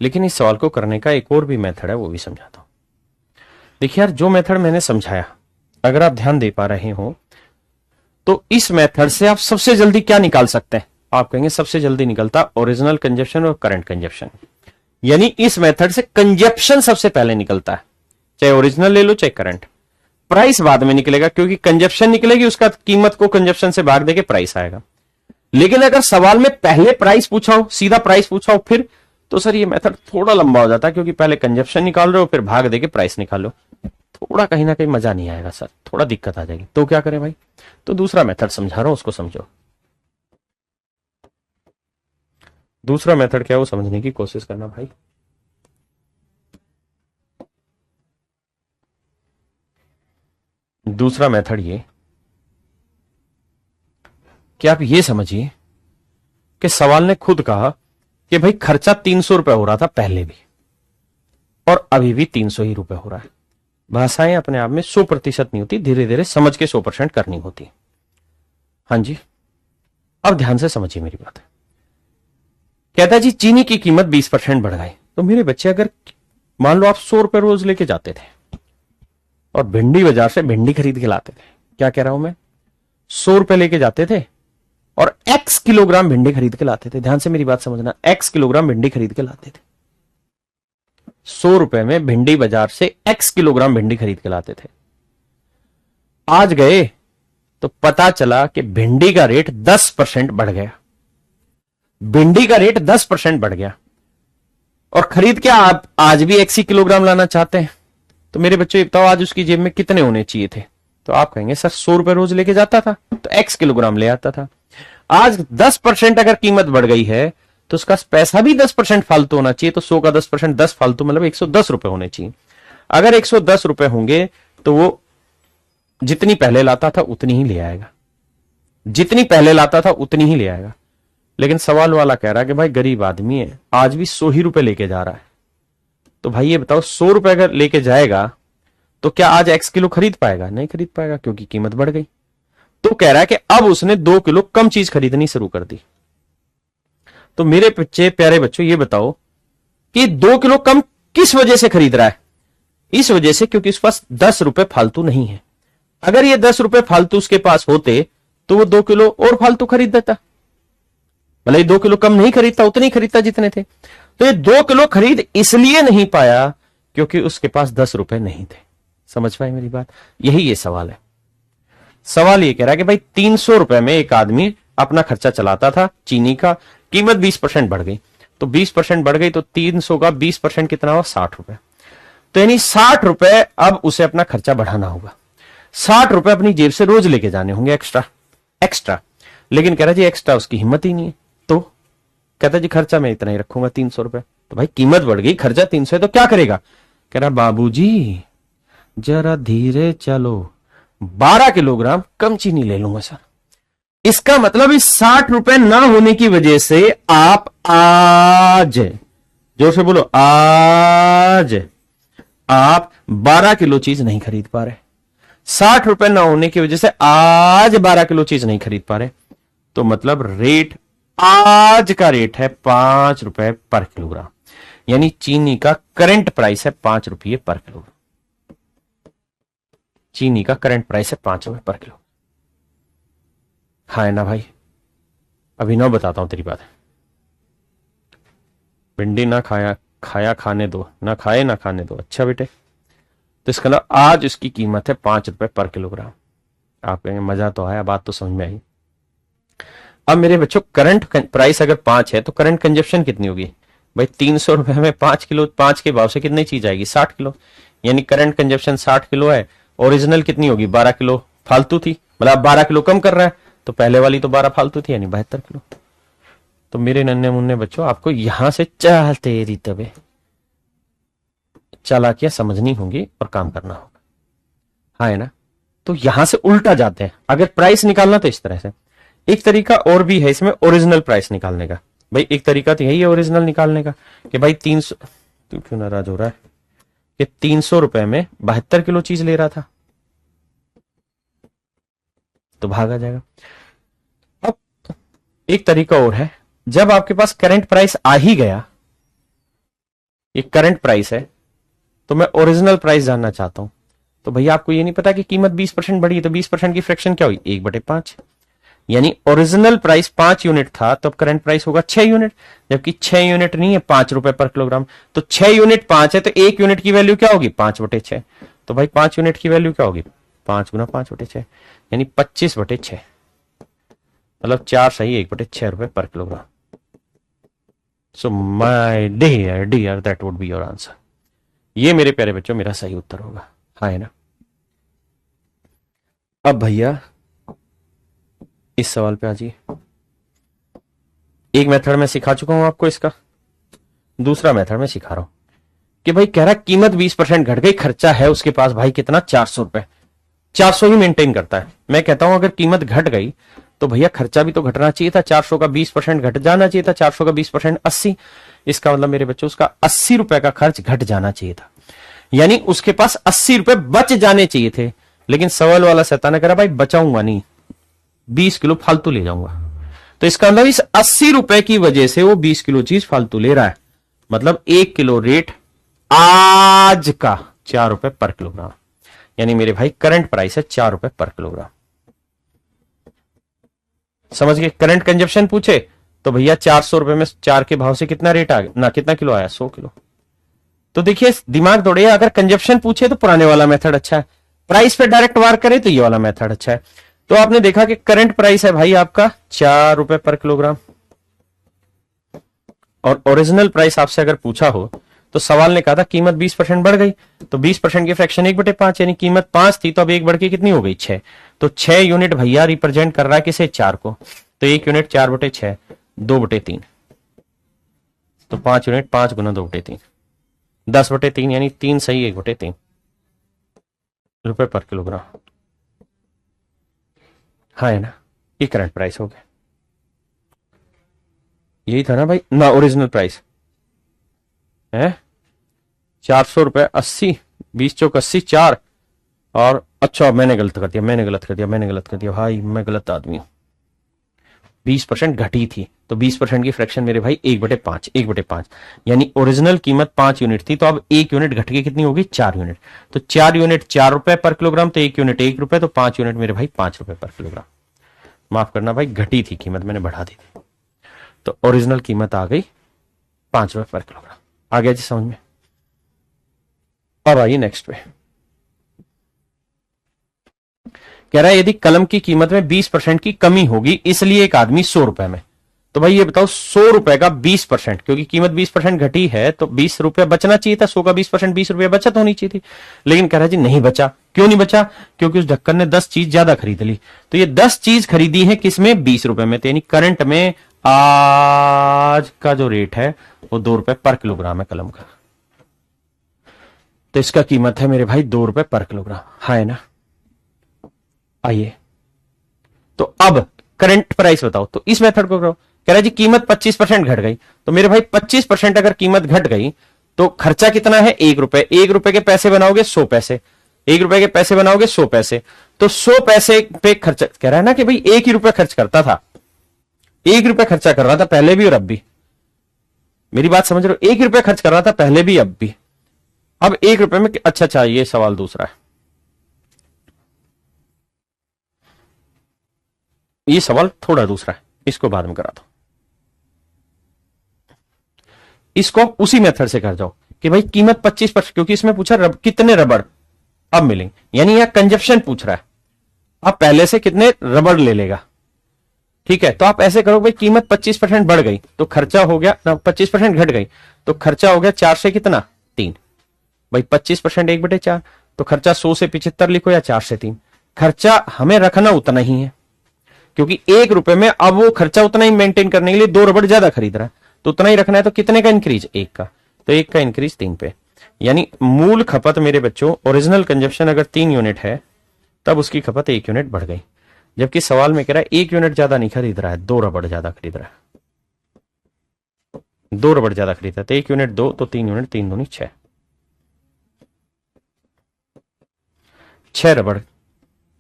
लेकिन इस सवाल को करने का एक और भी मेथड है, वो भी समझाता हूं। देखिए यार, जो मेथड मैंने समझाया अगर आप ध्यान दे पा रहे हो तो इस मेथड से आप सबसे जल्दी क्या निकाल सकते हैं? आप कहेंगे सबसे जल्दी निकलता ओरिजिनल कंजप्शन और करंट कंजप्शन। यानी इस मेथड से कंजप्शन सबसे पहले निकलता है, चाहे ओरिजिनल ले लो चाहे करंट। प्राइस बाद में निकलेगा, क्योंकि कंजप्शन निकलेगी उसका कीमत को कंजप्शन से भाग देके प्राइस आएगा। लेकिन अगर सवाल में पहले प्राइस पूछा हो, सीधा प्राइस पूछा हो फिर, तो सर ये मेथड थोड़ा लंबा हो जाता है, क्योंकि पहले कंजप्शन निकाल रहे हो फिर भाग देके प्राइस निकालो, थोड़ा कहीं ना कहीं मजा नहीं आएगा सर, थोड़ा दिक्कत आ जाएगी। तो क्या करें भाई? तो दूसरा मेथड समझा रहा हूं, उसको समझो। दूसरा मेथड क्या है वो समझने की कोशिश करना भाई। दूसरा मेथड ये कि आप ये समझिए कि सवाल ने खुद कहा कि भाई खर्चा 300 रुपए हो रहा था पहले भी, और अभी भी 300 ही रुपए हो रहा है। भाषाएं अपने आप में 100% नहीं होती, धीरे धीरे समझ के 100% करनी होती। हाँ जी, अब ध्यान से समझिए मेरी बात। कहता जी चीनी की कीमत 20% बढ़ गई। तो मेरे बच्चे, अगर मान लो आप 100 रुपए रोज लेके जाते थे और भिंडी बाजार से भिंडी खरीद के लाते थे, क्या कह रहा हूं मैं? 100 रुपए लेके जाते थे और x किलोग्राम भिंडी खरीद के लाते थे। ध्यान से मेरी बात समझना, x किलोग्राम भिंडी खरीद के लाते थे। 100 रुपए में भिंडी बाजार से x किलोग्राम भिंडी खरीद के लाते थे। आज गए तो पता चला कि भिंडी का रेट 10% बढ़ गया। भिंडी का रेट 10% बढ़ गया, और खरीद के आप आज भी x ही किलोग्राम लाना चाहते हैं। तो मेरे बच्चों ये बताओ, आज उसकी जेब में कितने होने चाहिए थे? तो आप कहेंगे सर 100 रुपए रोज लेके जाता था तो x किलोग्राम ले आता था। आज 10% अगर कीमत बढ़ गई है तो उसका पैसा भी 10% फालतू होना चाहिए। तो 100 का 10%, 10 फालतू, मतलब 110 रुपए होने चाहिए। अगर 110 रुपए होंगे तो वो जितनी पहले लाता था उतनी ही ले आएगा, जितनी पहले लाता था उतनी ही ले आएगा। लेकिन सवाल वाला कह रहा है कि भाई गरीब आदमी है, आज भी 100 ही रुपए लेके जा रहा है। तो भाई ये बताओ, 100 रुपए अगर लेके जाएगा तो क्या आज x किलो खरीद पाएगा? नहीं खरीद पाएगा, क्योंकि कीमत बढ़ गई। तो कह रहा है कि अब उसने 2 किलो कम चीज खरीदनी शुरू कर दी। तो मेरे बच्चे, प्यारे बच्चों, ये बताओ कि 2 किलो कम किस वजह से खरीद रहा है? इस वजह से क्योंकि उसके पास 10 रुपए फालतू नहीं है। अगर ये 10 रुपए फालतू उसके पास होते तो वो 2 किलो और फालतू खरीद देता। भले 2 किलो कम नहीं खरीदता, उतने ही खरीदता जितने थे। तो ये 2 किलो खरीद इसलिए नहीं पाया क्योंकि उसके पास 10 रुपए नहीं थे। समझ पाए मेरी बात? यही ये सवाल है। सवाल ये कह रहा है कि भाई 300 रुपए में एक आदमी अपना खर्चा चलाता था चीनी का, कीमत 20% बढ़ गई। तो 20% बढ़ गई तो 300 का 20% कितना हुआ? 60 रुपए। तो यानी 60 रुपए अब उसे अपना खर्चा बढ़ाना होगा। 60 रुपए अपनी जेब से रोज लेके जाने होंगे एक्स्ट्रा एक्स्ट्रा। लेकिन कह रहा जी एक्स्ट्रा उसकी हिम्मत ही नहीं है। तो कहता जी खर्चा मैं इतना ही रखूंगा 300 रुपए। तो भाई कीमत बढ़ गई, खर्चा 300 है, तो क्या करेगा? कह रहा बाबूजी जरा धीरे चलो, 12 किलोग्राम कम चीनी ले लूंगा सर। इसका मतलब इस 60 रुपए ना होने की वजह से आप आज, जोर से बोलो, आज आप 12 किलो चीज नहीं खरीद पा रहे। 60 रुपए ना होने की वजह से आज 12 किलो चीज नहीं खरीद पा रहे। तो मतलब रेट, आज का रेट है 5 रुपए पर किलोग्राम, यानी चीनी का करंट प्राइस है 5 रुपये पर किलोग्राम। चीनी का करंट प्राइस है 5 रुपए पर किलो। हाँ है ना भाई, अभिनव बताता हूं तेरी बात। भिंडी ना खाया खाने दो, ना खाए ना खाने दो। अच्छा बेटे, तो इसका मतलब आज इसकी कीमत है 5 रुपए पर किलोग्राम। आप कहेंगे मजा तो आया, बात तो समझ में आई। अब मेरे बच्चों करंट प्राइस अगर 5 है तो करंट कंजप्शन कितनी होगी भाई? 300 रुपए में 5 किलो, 5 के भाव से कितनी चीज आएगी? 60 किलो। यानी करंट कंजप्शन 60 किलो है। ओरिजिनल कितनी होगी? 12 किलो फालतू थी, मतलब 12 किलो कम कर रहा है, तो पहले वाली तो 12 फालतू थी, यानी 72 किलो। तो मेरे नन्हे मुन्ने बच्चों, आपको यहां से चलते री तबे चालाकियां समझनी होंगी और काम करना होगा। हाँ है ना? तो यहां से उल्टा जाते हैं। अगर प्राइस निकालना तो इस तरह से। एक तरीका और भी है इसमें ओरिजिनल प्राइस निकालने का। भाई एक तरीका तो यही है ओरिजिनल निकालने का कि भाई 300, तू क्यों नाराज हो रहा है, कि 300 रुपए में 72 किलो चीज ले रहा था, तो भागा जाएगा। अब एक तरीका और है, जब आपके पास करंट प्राइस आ ही गया, ये करंट प्राइस है, तो मैं ओरिजिनल प्राइस जानना चाहता हूं, तो भैया आपको ये नहीं पता कि कीमत 20% बढ़ी, तो 20% की फ्रैक्शन क्या हुई? 1/5। यानी ओरिजिनल प्राइस 5 यूनिट था, तो अब करंट प्राइस होगा 6 यूनिट, जबकि 6 यूनिट नहीं है, 5 रुपए पर किलोग्राम। तो 6 यूनिट 5 है, तो 1 यूनिट की वैल्यू क्या होगी? 5/6। तो भाई 5 यूनिट की वैल्यू क्या होगी? 5 गुना 5/6, यानी 25/6। मतलब 4 सही 1/6 रुपए पर kilogram. So my dear that would be your answer. ये मेरे प्यारे बच्चों मेरा सही उत्तर होगा। हाँ है ना? अब भैया इस सवाल पे आ जाइए। एक मेथड मैं सिखा चुका हूं आपको इसका, दूसरा मेथड मैं सिखा रहा हूं कि भाई कह रहा कीमत 20% घट गई, खर्चा है उसके पास भाई कितना? 400 रुपए। 400 ही मेंटेन करता है। मैं कहता हूं अगर कीमत घट गई तो भैया खर्चा भी तो घटना चाहिए था। 400 का 20% घट जाना चाहिए था। 400 का 20% 80। इसका मतलब मेरे बच्चों उसका 80 रुपए का खर्च घट जाना चाहिए था, यानी उसके पास 80 रुपए बच जाने चाहिए थे। लेकिन सवाल वाला शैतान ने कहा भाई बचाऊंगा नहीं, 20 किलो फालतू ले जाऊंगा। तो इसका मतलब इस 80 रुपए की वजह से वो 20 किलो चीज फालतू ले रहा है। मतलब 1 किलो रेट आज का 4 रुपए पर किलोग्राम, यानी मेरे भाई करंट प्राइस है 4 रुपए पर किलोग्राम। समझ गए? करंट कंजप्शन पूछे तो भैया 400 रुपए में 4 के भाव से कितना रेट आ गया ना, कितना किलो आया? 100 किलो। तो देखिए दिमाग दौड़े, अगर कंजप्शन पूछे तो पुराने वाला मेथड अच्छा है, प्राइस पे डायरेक्ट वार करे तो ये वाला मेथड अच्छा है। तो आपने देखा कि करंट प्राइस है भाई आपका 4 रुपए पर किलोग्राम, और ओरिजिनल प्राइस आपसे अगर पूछा हो तो सवाल ने कहा था कीमत 20% बढ़ गई, तो 20% की फ्रैक्शन 1/5, यानी कीमत 5 थी तो अब 1 बढ़ के कितनी हो गई? 6। तो 6 यूनिट भैया रिप्रेजेंट कर रहा है किसे? 4 को। तो 1 यूनिट 4/6, 2/3। तो 5 यूनिट 5 गुना 2/3, 10/3, यानी 3 सही 1/3 रुपए पर किलोग्राम। हाँ है ना? ये करंट प्राइस हो गया। यही था ना भाई ना ओरिजिनल प्राइस है 400 रुपए 80, 20 चौक 80, 4। और अच्छा मैंने गलत कर दिया भाई, मैं गलत आदमी हूं। 20% घटी थी, तो 20% की फ्रैक्शन मेरे भाई 1/5, यानी ओरिजिनल कीमत 5 यूनिट थी, तो अब 1 यूनिट घट के कितनी होगी? 4 यूनिट। तो 4 यूनिट 4 रुपए पर किलोग्राम, तो 1 यूनिट 1 रुपए, तो 5 यूनिट मेरे भाई 5 रुपए पर किलोग्राम। माफ करना भाई, घटी थी कीमत, मैंने बढ़ा दी थी। तो ओरिजिनल कीमत आ गई 5 रुपए पर किलोग्राम। आ गया जी समझ में? अब आइए नेक्स्ट पे। कह रहा है यदि कलम की कीमत में 20% की कमी होगी, इसलिए एक आदमी 100 रुपए में। तो भाई ये बताओ 100 रुपए का 20%, क्योंकि कीमत 20% घटी है तो 20 रुपए बचना चाहिए था। 100 का 20% 20 रुपए बचत होनी चाहिए थी, लेकिन कह रहा है जी नहीं बचा। क्यों नहीं बचा? क्योंकि उस ढक्कन ने 10 चीज ज्यादा खरीद ली। तो ये 10 चीज खरीदी है किसमें? 20 रुपए में। तो यानी करंट में आज का जो रेट है वो 2 रुपए पर किलोग्राम है कलम का। तो इसका कीमत है मेरे भाई 2 रुपए पर किलोग्राम। हाँ है ना? आइए तो अब करंट प्राइस बताओ। तो इस मेथड को करो। कह रहा है जी कीमत 25% घट गई, तो मेरे भाई 25% अगर कीमत घट गई तो खर्चा कितना है? 1 रुपए। 1 रुपए के पैसे बनाओगे 100 पैसे, 1 रुपए के पैसे बनाओगे 100 पैसे, तो 100 पैसे पे खर्चा। कह रहा है ना कि भाई 1 ही रुपए खर्च करता था, 1 रुपए खर्चा कर रहा था पहले भी और अब भी। मेरी बात समझ रहे हो? 1 रुपए खर्च कर रहा था पहले भी अब भी। अब 1 रुपए में अच्छा ये सवाल दूसरा है। ये सवाल थोड़ा दूसरा है, इसको बाद में करा दो। इसको उसी मेथड से कर जाओ कि भाई कीमत 25%, क्योंकि इसमें पूछा कितने रबड़ अब मिलेंगे, यानी यहां कंजप्शन पूछ रहा है, अब पहले से कितने रबड़ ले लेगा। ठीक है, तो आप ऐसे करो भाई कीमत 25% बढ़ गई तो खर्चा हो गया, 25% घट गई तो खर्चा हो गया 4 से कितना 3। भाई 25% 1/4 तो खर्चा 100 से 75 लिखो या 4 से 3। खर्चा हमें रखना उतना ही है, क्योंकि 1 रुपए में अब वो खर्चा उतना ही मेंटेन करने के लिए 2 रबड़ ज्यादा खरीद रहा है, तो उतना ही रखना है। तो कितने का इंक्रीज 1 का, तो 1 का इंक्रीज 3 पे। यानी मूल खपत मेरे बच्चों, ओरिजिनल कंजप्शन अगर 3 यूनिट है तब उसकी खपत 1 यूनिट बढ़ गई, जबकि सवाल में कह रहा है 1 यूनिट ज्यादा नहीं खरीद रहा है, 2 रबड़ ज्यादा खरीद रहा है, 2 रबड़ ज्यादा खरीद रहा है। तो 1 यूनिट 2 तो 3 यूनिट, 3 दूनी 6, 6 रबड़,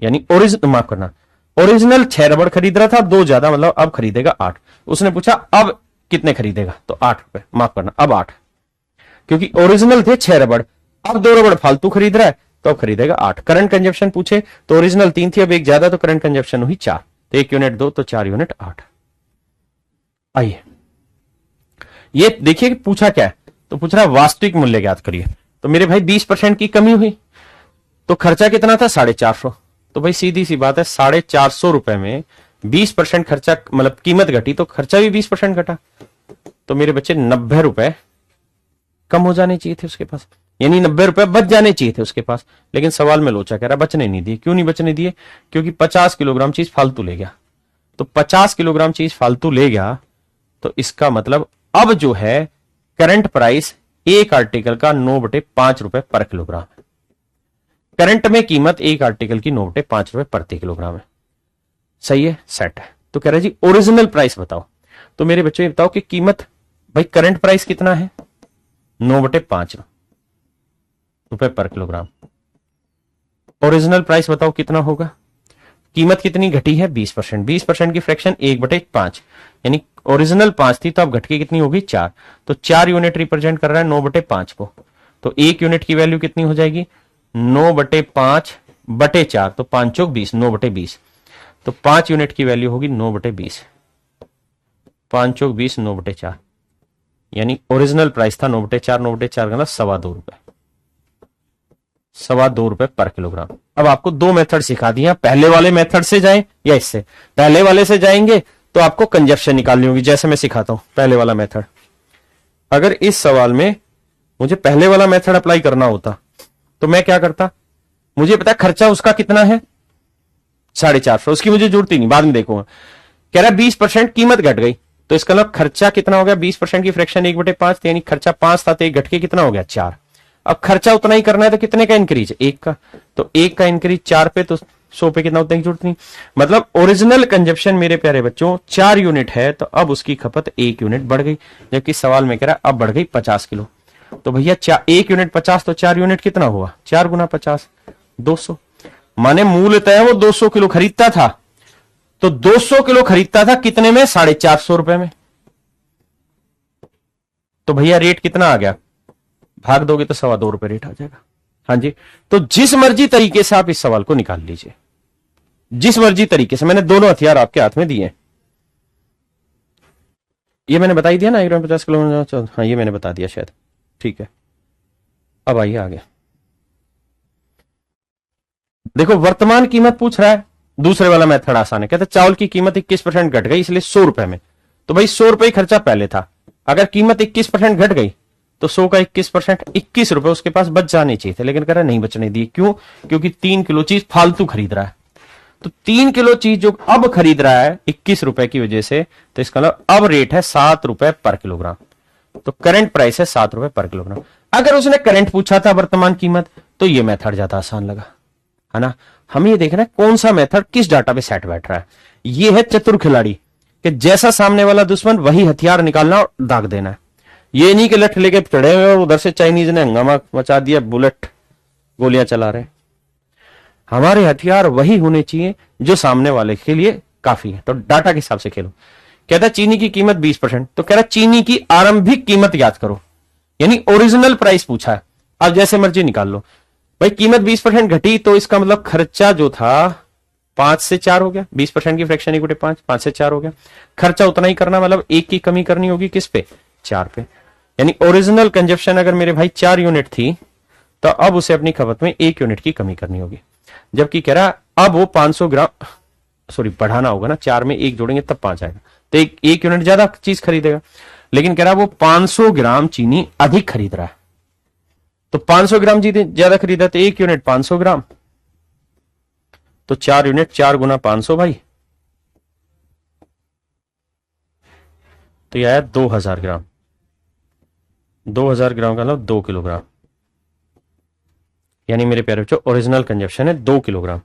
यानी माफ करना, ओरिजिनल 6 रबड़ खरीद रहा था, 2 ज्यादा, मतलब अब खरीदेगा 8। उसने पूछा अब कितने खरीदेगा, तो 8 रुपए, माफ करना अब 8, क्योंकि ओरिजिनल थे 6 रबड़, अब 2 रबड़ फालतू खरीद रहा है तो अब खरीदेगा 8। करंट कंजप्शन पूछे तो ओरिजिनल 3 थी, अब 1 ज्यादा तो करंट कंजप्शन हुई 4, तो 1 यूनिट 2 तो 4 यूनिट 8। आइए ये देखिए पूछा क्या है, तो पूछ रहा है वास्तविक मूल्य ज्ञात करिए। तो मेरे भाई 20% की कमी हुई तो खर्चा कितना था 450, तो भाई सीधी सी बात है 450 रुपए में 20% खर्चा, मतलब कीमत घटी तो खर्चा भी 20% घटा, तो मेरे बच्चे 90 रुपए कम हो जाने चाहिए थे उसके पास, यानी 90 रुपए बच जाने चाहिए थे उसके पास। लेकिन सवाल में लोचा कह रहा बचने नहीं दिए। क्यों नहीं बचने दिए, क्योंकि 50 किलोग्राम चीज फालतू ले गया। तो 50 किलोग्राम चीज फालतू ले गया तो इसका मतलब अब जो है करंट प्राइस एक आर्टिकल का 9/5 रुपए पर किलोग्राम है। करंट में कीमत एक आर्टिकल की 9/5 रुपए प्रति किलोग्राम है। सही है, सेट है। तो कह रहा जी ओरिजिनल प्राइस बताओ। तो मेरे बच्चों ये बताओ कि कीमत, भाई करंट प्राइस कितना है 9/5 रुपए पर किलोग्राम। ओरिजिनल प्राइस बताओ कितना होगा। कीमत कितनी घटी है 20%। 20% की फ्रैक्शन 1/5, यानी ओरिजिनल 5 थी तो अब घट के कितनी होगी 4। तो 4 यूनिट रिप्रेजेंट कर रहा है 9/5 को। तो 1 यूनिट की वैल्यू कितनी हो जाएगी 9/5/4, तो 5 चौक 20, 9/20। तो 5 यूनिट की वैल्यू होगी 9/20, 5 चौक 20, 9/4, यानी ओरिजिनल प्राइस था 9/4, 9/4 का 2.25 रुपए, 2.25 रुपए पर किलोग्राम। अब आपको 2 मेथड सिखा दिया, पहले वाले मेथड से जाएं या इससे। पहले वाले से जाएंगे तो आपको कंजप्शन निकालनी होगी, जैसे मैं सिखाता हूं पहले वाला मेथड। अगर इस सवाल में मुझे पहले वाला मेथड अप्लाई करना होता तो मैं क्या करता, मुझे पता है खर्चा उसका कितना है 450, उसकी मुझे जरूरत ही नहीं, बाद में देखूंगा। कह रहा है 20% कीमत घट गई, तो इसका मतलब खर्चा कितना हो गया 20% की फ्रैक्शन 1/5, यानी खर्चा 5 था तो 1 घट के कितना हो गया 4। अब खर्चा उतना ही करना है तो कितने का इंक्रीज 1 का, तो 1 का इंक्रीज 4 पे, तो 100 पे कितना उतने की जरूरत नहीं। मतलब ओरिजिनल कंजप्शन मेरे प्यारे बच्चों 4 यूनिट है तो अब उसकी खपत 1 यूनिट बढ़ गई, जबकि सवाल में कह रहा है अब बढ़ गई 50 किलो। तो भैया 1 यूनिट 50 तो 4 यूनिट कितना हुआ 4 गुना 50 200, माने मूलतः वो 200 किलो खरीदता था, तो 200 किलो खरीदता था कितने में 450 रुपए में। तो भैया रेट कितना आ गया, भाग दोगे तो 2.25 रुपए रेट आ जाएगा। हाँ जी, तो जिस मर्जी तरीके से आप इस सवाल को निकाल लीजिए, जिस मर्जी तरीके से। मैंने दोनों हथियार आपके हाथ में दिए, ये मैंने बता ही दिया ना 150 किलो, हाँ ये मैंने बता दिया शायद, ठीक है। अब आइए आगे देखो, वर्तमान कीमत पूछ रहा है, दूसरे वाला मेथड आसान है। कहते चावल की कीमत 21% घट गई इसलिए 100 रुपए में, तो भाई 100 रुपए खर्चा पहले था, अगर कीमत 21% घट गई तो 100 का 21% 21 रुपए उसके पास बच जाने चाहिए थे, लेकिन कह रहा नहीं बचने दिए। क्यों, क्योंकि 3 किलो चीज फालतू खरीद रहा है। तो 3 किलो चीज जो अब खरीद रहा है 21 रुपए की वजह से, तो इसका मतलब अब रेट है 7 रुपए पर किलोग्राम। तो करंट प्राइस है 7 रुपए पर किलोग्राम। अगर उसने करंट पूछा था वर्तमान कीमत तो ये मेथड ज्यादा आसान लगा, है ना। हमें ये देखना है कौन सा मेथड किस डाटा पे सेट बैठ रहा है। ये है चतुर खिलाड़ी, कि जैसा सामने वाला दुश्मन वही हथियार निकालना और दाग देना है। ये नहीं कि लठ लेके चढ़े हुए और उधर से चाइनीज ने हंगामा मचा दिया, बुलेट गोलियां चला रहे। हमारे हथियार वही होने चाहिए जो सामने वाले के लिए काफी है। तो डाटा के हिसाब से खेलो। कहता चीनी की कीमत 20%, तो कह रहा चीनी की आरंभिक कीमत याद करो, यानी ओरिजिनल प्राइस पूछा है। अब जैसे मर्जी निकाल लो। भाई कीमत 20% घटी तो इसका मतलब खर्चा जो था 5 से 4 हो गया, 20% की फ्रैक्शन इक्वल टू 5 से 4 हो गया। खर्चा उतना ही करना, मतलब 1 की कमी करनी होगी किस पे, 4 पे। यानी ओरिजिनल कंजप्शन अगर मेरे भाई 4 यूनिट थी तो अब उसे अपनी खपत में 1 यूनिट की कमी करनी होगी। जबकि कह रहा अब वो 500 ग्राम, सॉरी बढ़ाना होगा ना, 4 में 1 जोड़ेंगे तब 5 आएगा, तो 1 यूनिट ज्यादा चीज खरीदेगा। लेकिन कह रहा वो 500 ग्राम चीनी अधिक खरीद रहा है, तो 500 ग्राम ज्यादा खरीदा तो 1 यूनिट 500 ग्राम, तो 4 यूनिट 4 गुना 500 भाई, तो यह आया 2000 ग्राम। 2000 ग्राम का मतलब 2 किलोग्राम, यानी मेरे प्यारे बच्चों ओरिजिनल कंजप्शन है 2 किलोग्राम।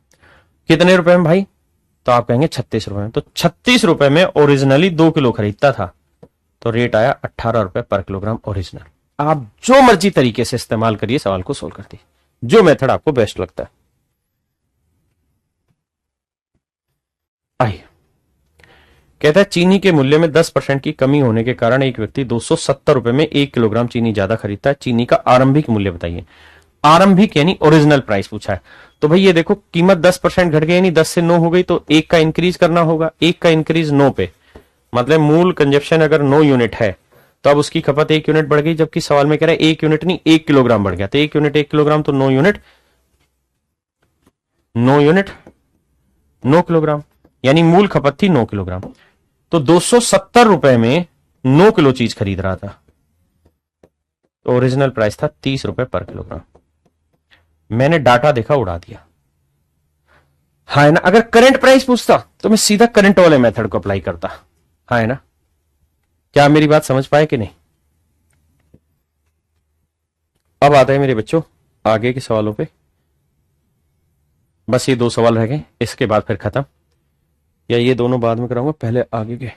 कितने रुपए में भाई, तो आप कहेंगे 36 रुपए में। तो 36 रुपए में ओरिजिनली 2 किलो खरीदता था, तो रेट आया 18 रुपए पर किलोग्राम ओरिजिनल। आप जो मर्जी तरीके से इस्तेमाल करिए सवाल को सोल्व करती, जो मेथड आपको बेस्ट लगता है। आइए, कहता है चीनी के मूल्य में 10% की कमी होने के कारण एक व्यक्ति 270 रुपए में 1 किलोग्राम चीनी ज्यादा खरीदता है। चीनी का आरंभिक मूल्य बताइए। आरंभिक यानी ओरिजिनल प्राइस पूछा है, तो भाई ये देखो कीमत 10% घट गई, यानी 10 से 9 हो गई, तो 1 का इंक्रीज करना होगा। 1 का इंक्रीज 9 पे, मतलब मूल कंजप्शन अगर 9 यूनिट है तो अब उसकी खपत 1 यूनिट बढ़ गई, जबकि सवाल में कह रहा है 1 यूनिट नहीं 1 किलोग्राम बढ़ गया, तो 1 यूनिट 1 किलोग्राम, तो 9 यूनिट 9 यूनिट 9 किलोग्राम, यानी मूल खपत थी 9 किलोग्राम। तो 270 रुपए में 9 किलो चीज खरीद रहा था, तो ओरिजिनल प्राइस था 30 रुपए पर किलोग्राम। मैंने डाटा देखा उड़ा दिया, हाँ है ना। अगर करंट प्राइस पूछता तो मैं सीधा करंट वाले मेथड को अप्लाई करता, हाँ है ना। क्या मेरी बात समझ पाए कि नहीं। अब आता है मेरे बच्चों आगे के सवालों पे। बस ये 2 सवाल रह गए, इसके बाद फिर खत्म, या ये दोनों बाद में कराऊंगा, पहले आगे के।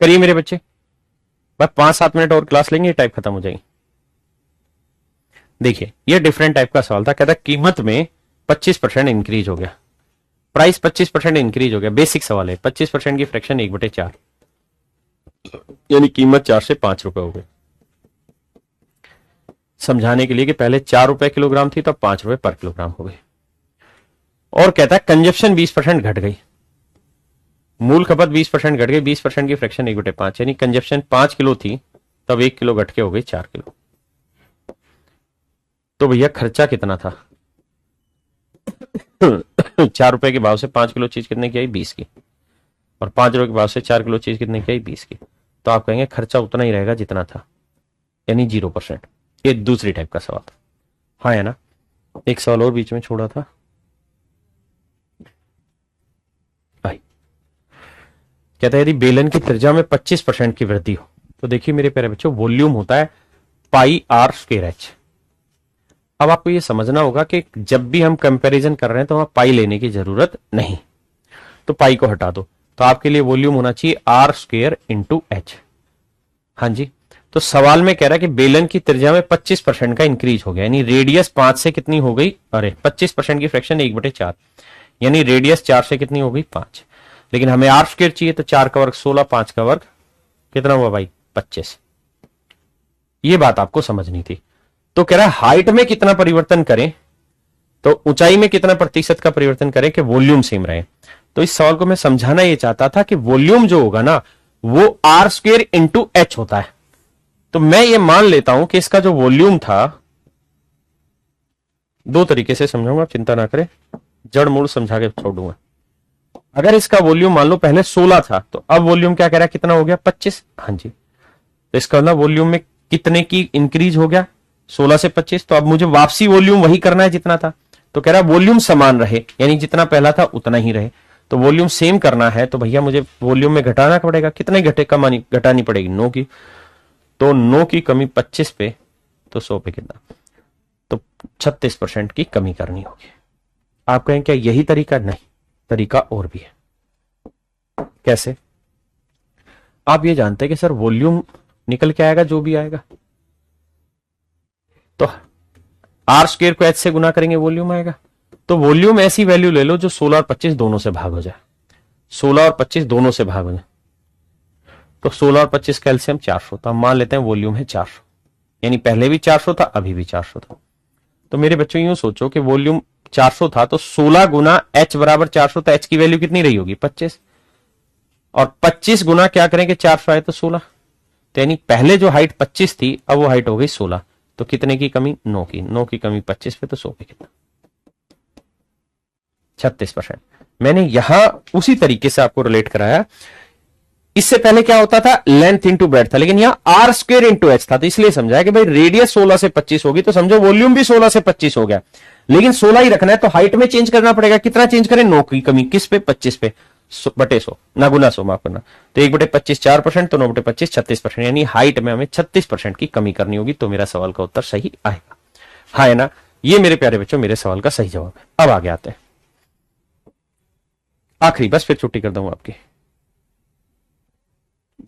करिए मेरे बच्चे, बस 5-7 मिनट और क्लास लेंगे, टाइप खत्म हो जाएगी। देखिए ये डिफरेंट टाइप का सवाल था, कहता कीमत में 25% इंक्रीज हो गया, प्राइस 25% इंक्रीज हो गया। बेसिक सवाल है, 25% की फ्रैक्शन 1/4, यानी कीमत 4 से 5 रुपए हो गई। समझाने के लिए कि पहले 4 रुपए किलोग्राम थी, तो 5 रुपए पर किलोग्राम हो गई। और कहता है कंजप्शन 20% घट गई, मूल खपत 20% घट गई, 20% की फ्रैक्शन 1/5, यानी कंजप्शन 5 किलो थी, तब 1 किलो घट के हो गई 4 किलो। तो भैया खर्चा कितना था 4 रुपए के भाव से 5 किलो चीज कितने की आई, 20 की, और 5 रुपए के भाव से 4 किलो चीज कितने की आई, 20 की। तो आप कहेंगे खर्चा उतना ही रहेगा जितना था, यानी 0%। ये दूसरी टाइप का सवाल था, हाँ है ना। एक सवाल और बीच में छोड़ा था, कहता है यदि बेलन की त्रिज्या में 25% की वृद्धि हो, तो देखिए मेरे प्यारे बच्चों वॉल्यूम होता है पाई आर स्क्वायर एच। अब आपको यह समझना होगा कि जब भी हम कंपैरिजन कर रहे हैं तो वहां पाई लेने की जरूरत नहीं, तो पाई को हटा दो, तो आपके लिए वॉल्यूम होना चाहिए आर स्क्वायर इंटू एच। हाँ जी, तो सवाल में कह रहा है कि बेलन की त्रिज्या में 25% का इंक्रीज हो गया, यानी रेडियस 5 से कितनी हो गई, अरे 25% की फ्रैक्शन 1/4, यानी रेडियस 4 से कितनी हो गई 5। लेकिन हमें आर स्क्वायर चाहिए, तो 4 का वर्ग 16, 5 का वर्ग कितना हुआ भाई 25। ये बात आपको समझनी थी। तो कह रहा है हाइट में कितना परिवर्तन करें, तो ऊंचाई में कितना प्रतिशत का परिवर्तन करें कि वॉल्यूम सेम रहे। तो इस सवाल को मैं समझाना यह चाहता था कि वॉल्यूम जो होगा ना वो आर स्क्वायर इंटू एच होता है। तो मैं ये मान लेता हूं कि इसका जो वॉल्यूम था, 2 तरीके से समझाऊंगा, चिंता ना करें, जड़ मूल समझा के छोड़ दूंगा। अगर इसका वॉल्यूम मान लो पहले 16 था, तो अब वॉल्यूम क्या कह रहा है कितना हो गया 25। हाँ जी, तो इसका मतलब वॉल्यूम में कितने की इंक्रीज हो गया 16 से 25, तो अब मुझे वापसी वॉल्यूम वही करना है जितना था। तो कह रहा है वॉल्यूम समान रहे, यानी जितना पहला था उतना ही रहे। तो वॉल्यूम सेम करना है तो भैया मुझे वॉल्यूम में घटाना पड़ेगा, कितने घटे कमानी घटानी पड़ेगी 9 की, तो 9 की कमी 25 पे, तो 100 पे कितना, तो 36% की कमी करनी होगी। आप कहें क्या यही तरीका, नहीं, तरीका और भी है। कैसे, आप ये जानते हैं कि सर वॉल्यूम निकल के आएगा जो भी आएगा, तो आर स्क्वायर को एच से गुना करेंगे वॉल्यूम आएगा, तो वॉल्यूम ऐसी वैल्यू ले लो जो 16 और 25 दोनों से भाग हो जाए, 16 और 25 दोनों से भाग हो जाए। तो 16 और 25 का एलसीएम 400, तो हम मान लेते हैं वॉल्यूम है 400, यानी पहले भी 400 था, अभी भी 400 था। तो मेरे बच्चों यूं सोचो कि वॉल्यूम 400 था, तो 16 गुना एच बराबर 400, तो एच की वैल्यू कितनी रही होगी 25, और 25 गुना क्या करेंगे 400 आए तो 16, तो यानी पहले जो हाइट 25 थी अब वो हाइट हो गई 16। तो कितने की कमी, 9 की, 9 की कमी 25 पे, तो 100 पे कितना, 36%। मैंने यहां उसी तरीके से आपको रिलेट कराया। इससे पहले क्या होता था, लेंथ इंटू ब्रेड्थ था, लेकिन यहां आर स्क्वेयर इंटू एच था, तो इसलिए समझाया कि भाई रेडियस 16 से 25 होगी, तो समझो वॉल्यूम भी 16 से 25 हो गया, लेकिन 16 ही रखना है, तो हाइट में चेंज करना पड़ेगा। कितना चेंज करें, 9 की कमी, किस पे, 25 पे, बटे 100 ना गुना 100, माफ करना। तो 1/25 4%, तो 9/25 36%, यानी हाइट में हमें 36% की कमी करनी होगी। तो मेरा सवाल का उत्तर सही आएगा, हाँ है ना। ये मेरे प्यारे बच्चों मेरे सवाल का सही जवाब है। अब आगे आते हैं, आखिरी, बस फिर छुट्टी कर दूंगा आपकी।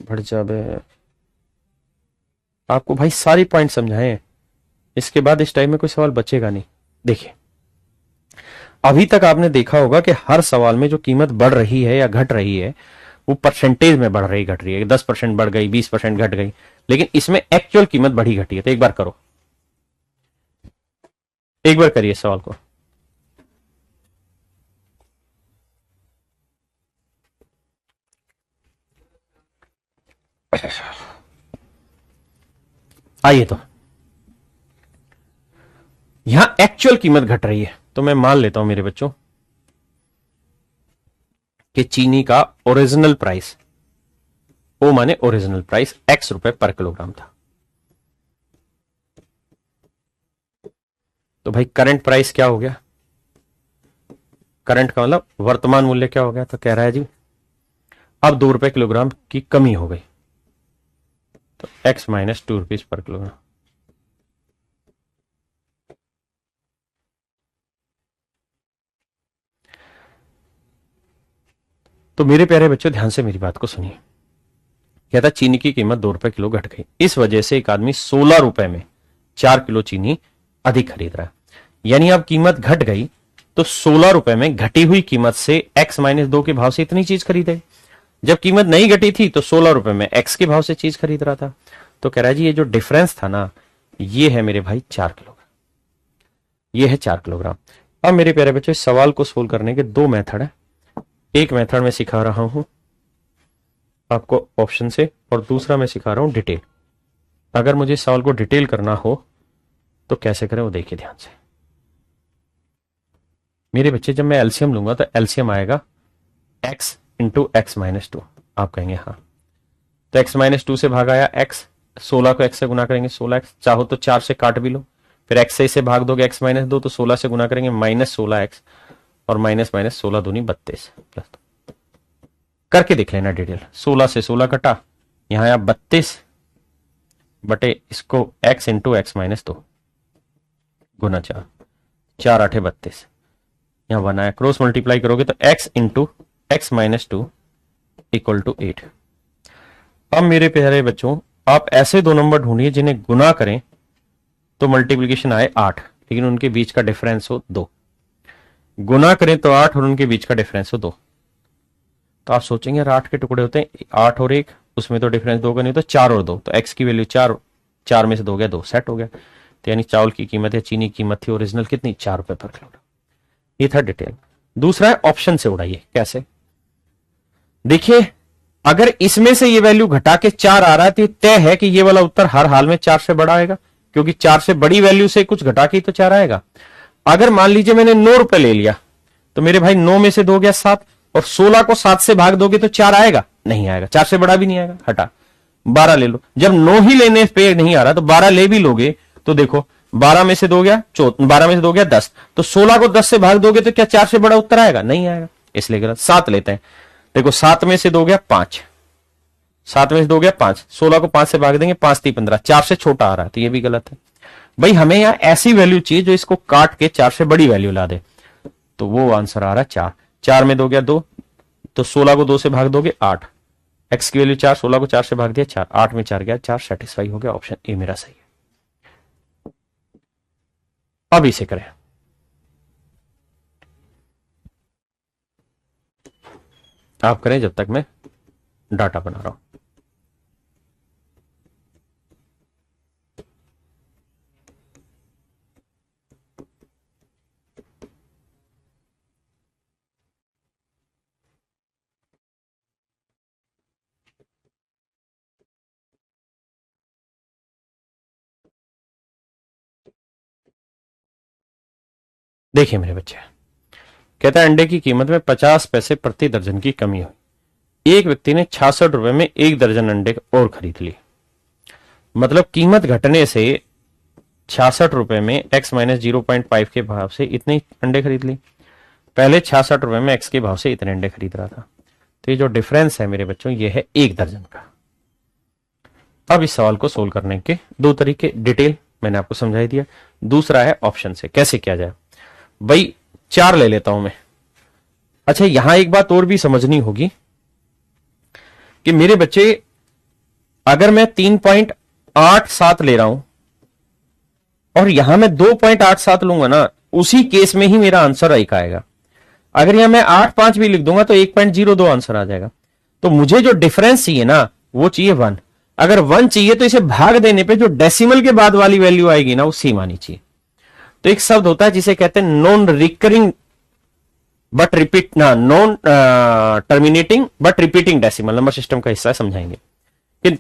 बढ़ जाबे, आपको भाई सारी पॉइंट समझाए, इसके बाद इस टाइम में कोई सवाल बचेगा नहीं। देखिए अभी तक आपने देखा होगा कि हर सवाल में जो कीमत बढ़ रही है या घट रही है वो परसेंटेज में बढ़ रही घट रही है, 10% बढ़ गई, 20% घट गई, लेकिन इसमें एक्चुअल कीमत बढ़ी घटी है। तो एक बार करो, एक बार करिए सवाल को। आइए, तो यहां एक्चुअल कीमत घट रही है, तो मैं मान लेता हूं मेरे बच्चों कि चीनी का ओरिजिनल प्राइस, ओ माने ओरिजिनल प्राइस, x रुपए पर किलोग्राम था। तो भाई करंट प्राइस क्या हो गया, करंट का मतलब वर्तमान मूल्य क्या हो गया, तो कह रहा है जी अब 2 रुपए किलोग्राम की कमी हो गई, तो x minus 2 rupees per kilogram. तो मेरे प्यारे बच्चों ध्यान से मेरी बात को सुनिए। कहता चीनी की कीमत 2 रुपए किलो घट गई, इस वजह से एक आदमी 16 रुपए में 4 किलो चीनी अधिक खरीद रहा है, यानी अब कीमत घट गई, तो 16 रुपए में घटी हुई कीमत से x माइनस 2 के भाव से इतनी चीज खरीदे। जब कीमत नहीं घटी थी तो 16 रुपए में x के भाव से चीज खरीद रहा था। तो कह रहा है जी ये जो डिफरेंस था ना, ये है मेरे भाई 4 किलोग्राम, ये है 4 किलोग्राम। अब मेरे प्यारे बच्चों इस सवाल को सोल्व करने के 2 मेथड है। एक मेथड में सिखा रहा हूं आपको ऑप्शन से, और दूसरा मैं सिखा रहा हूं डिटेल। अगर मुझे इस सवाल को डिटेल करना हो तो कैसे करें वो देखिए ध्यान से। मेरे बच्चे जब मैं एलसीएम लूंगा तो एलसीएम आएगा x इंटू एक्स माइनस 2, आप कहेंगे हाँ, तो x माइनस 2 से भाग आया x, 16 को x से गुना करेंगे 16x, चाहो तो 4 से काट भी लो, फिर x से इसे भाग दोगे x माइनस 2, तो 16 से गुना करेंगे माइनस 16x, और माइनस माइनस 16 दूनी 32 प्लस 2, करके देख लेना डिटेल। 16 से 16 कटा, यहां आया 32 बटे इसको x इंटू एक्स माइनस 2 गुना 4, 4 8 32, यहां बनाया, क्रॉस मल्टीप्लाई करोगे तो x into x minus 2 equal to 8। अब मेरे प्यारे बच्चों आप ऐसे दो नंबर ढूंढिए जिन्हें गुना करें तो मल्टीप्लीकेशन आए 8, लेकिन उनके बीच का डिफरेंस हो 2, गुना करें तो 8 और उनके बीच का डिफरेंस हो 2। तो आप सोचेंगे यार 8 के टुकड़े होते हैं, 8 और 1, उसमें तो डिफरेंस 2 का नहीं, तो 4 और 2, तो x की वैल्यू 4, 4 में से 2 गया 2, सेट हो गया। तो यानी चावल की कीमत या चीनी की कीमत थी ओरिजिनल कितनी, 4 रुपए पर किलोग्राम। ये था डिटेल। दूसरा है ऑप्शन से उड़ाइए। कैसे, देखिए अगर इसमें से ये वैल्यू घटा के 4 आ रहा है तो तय है कि ये वाला उत्तर हर हाल में 4 से बड़ा आएगा, क्योंकि 4 से बड़ी वैल्यू से कुछ घटा के तो 4 आएगा। अगर मान लीजिए मैंने 9 रुपए ले लिया, तो मेरे भाई 9 में से 2 गया 7, और 16 को 7 से भाग दोगे तो 4 आएगा, नहीं आएगा, 4 से बड़ा भी नहीं आएगा, हटा 12 ले लो। जब 9 ही लेने पे नहीं आ रहा तो 12 ले भी लोगे, तो देखो 12 में से 2 गया 12 में से 2 गया 10, तो 16 को 10 से भाग दोगे तो क्या 4 से बड़ा उत्तर आएगा, नहीं आएगा, इसलिए गलत। 7 लेते हैं, देखो 7 में से 2 गया 5, 7 में से 2 गया 5, 16 को 5 से भाग देंगे 5 3 15, 4 से छोटा आ रहा है, तो ये भी गलत है। भाई हमें यहां ऐसी वैल्यू चाहिए जो इसको काट के 4 से बड़ी वैल्यू ला दे, तो वो आंसर आ रहा है 4। 4 में 2 गया 2, तो 16 को 2 से भाग दोगे 8, एक्स की वैल्यू 4, 16 को 4 से भाग दिया 4, 8 में 4 गया 4, सेटिस्फाई हो गया, ऑप्शन ए मेरा सही है। अब इसे करें, आप करें जब तक मैं डाटा बना रहा हूं। देखिए मेरे बच्चे, कहता है अंडे की कीमत में 50 पैसे प्रति दर्जन की कमी हुई। एक व्यक्ति ने 66 रुपए में 1 दर्जन अंडे और खरीद लिए। मतलब कीमत घटने से 66 रुपए में x माइनस 0.5 के भाव से इतने अंडे खरीद लिए। पहले 66 रुपए में x के भाव से इतने अंडे खरीद रहा था। तो ये जो डिफरेंस है मेरे बच्चों, ये है 1 दर्जन का। अब इस सवाल को सोल्व करने के दो तरीके, डिटेल मैंने आपको समझाई दिया। दूसरा है ऑप्शन से कैसे किया जाए। भाई 4 ले लेता हूं मैं। अच्छा, यहां एक बात और भी समझनी होगी कि मेरे बच्चे, अगर मैं 3.87 ले रहा हूं और यहां मैं 2.87 लूंगा ना, उसी केस में ही मेरा आंसर एक आएगा। अगर यहां मैं 8.5 भी लिख दूंगा तो 1.02 आंसर आ जाएगा। तो मुझे जो डिफरेंस चाहिए ना, वो चाहिए 1। अगर 1 चाहिए तो इसे भाग देने पे जो डेसिमल के बाद वाली वैल्यू आएगी ना, वो सेम आनी चाहिए। तो एक शब्द होता है जिसे कहते हैं नॉन रिकरिंग बट रिपीट ना non terminating but repeating decimal. Number system का हिस्सा है, समझाएंगे कि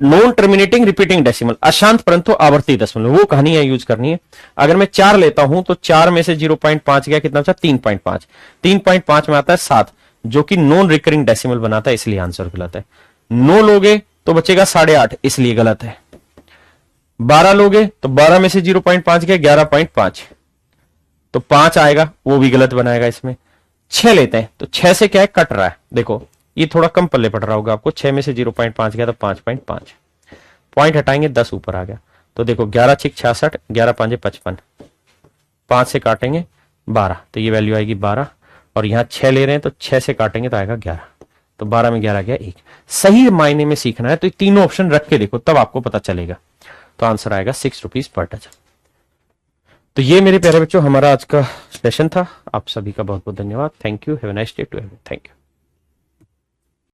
नॉन टर्मिनेटिंग रिपीटिंग डेसिमल, अशांत परंतु आवर्ती दशमलव, वो कहानी है यूज करनी है। अगर मैं 4 लेता हूं तो 4 में से 0.5 गया, कितना बचा 3.5। 3.5 में आता है 7, जो कि नॉन रिकरिंग डेसिमल बनाता है, इसलिए आंसर गलत है। 9 लोगे तो बचेगा 8.5, इसलिए गलत है। 12 लोगे तो 12 में से 0.5 गया 11.5, तो 5 आएगा, वो भी गलत बनाएगा इसमें। 6 लेते हैं तो 6 से क्या है, कट रहा है। देखो ये थोड़ा कम पल्ले पड़ रहा होगा आपको। 6 में से 0.5 गया तो 5.5, पॉइंट हटाएंगे 10 ऊपर आ गया। तो देखो 11 6 66, 11 5 55, 5 से काटेंगे 12, तो ये वैल्यू आएगी 12। और यहां 6 ले रहे हैं तो 6 से काटेंगे तो आएगा 11, तो 12 में 11 गया 1। सही मायने में सीखना है तो ये तीनों ऑप्शन रख के देखो, तब आपको पता चलेगा। तो आंसर आएगा 6 रुपीज पर डजन। तो ये मेरे प्यारे बच्चों हमारा आज का सेशन था। आप सभी का बहुत बहुत धन्यवाद। Thank you. Have a nice day to everyone. Thank you.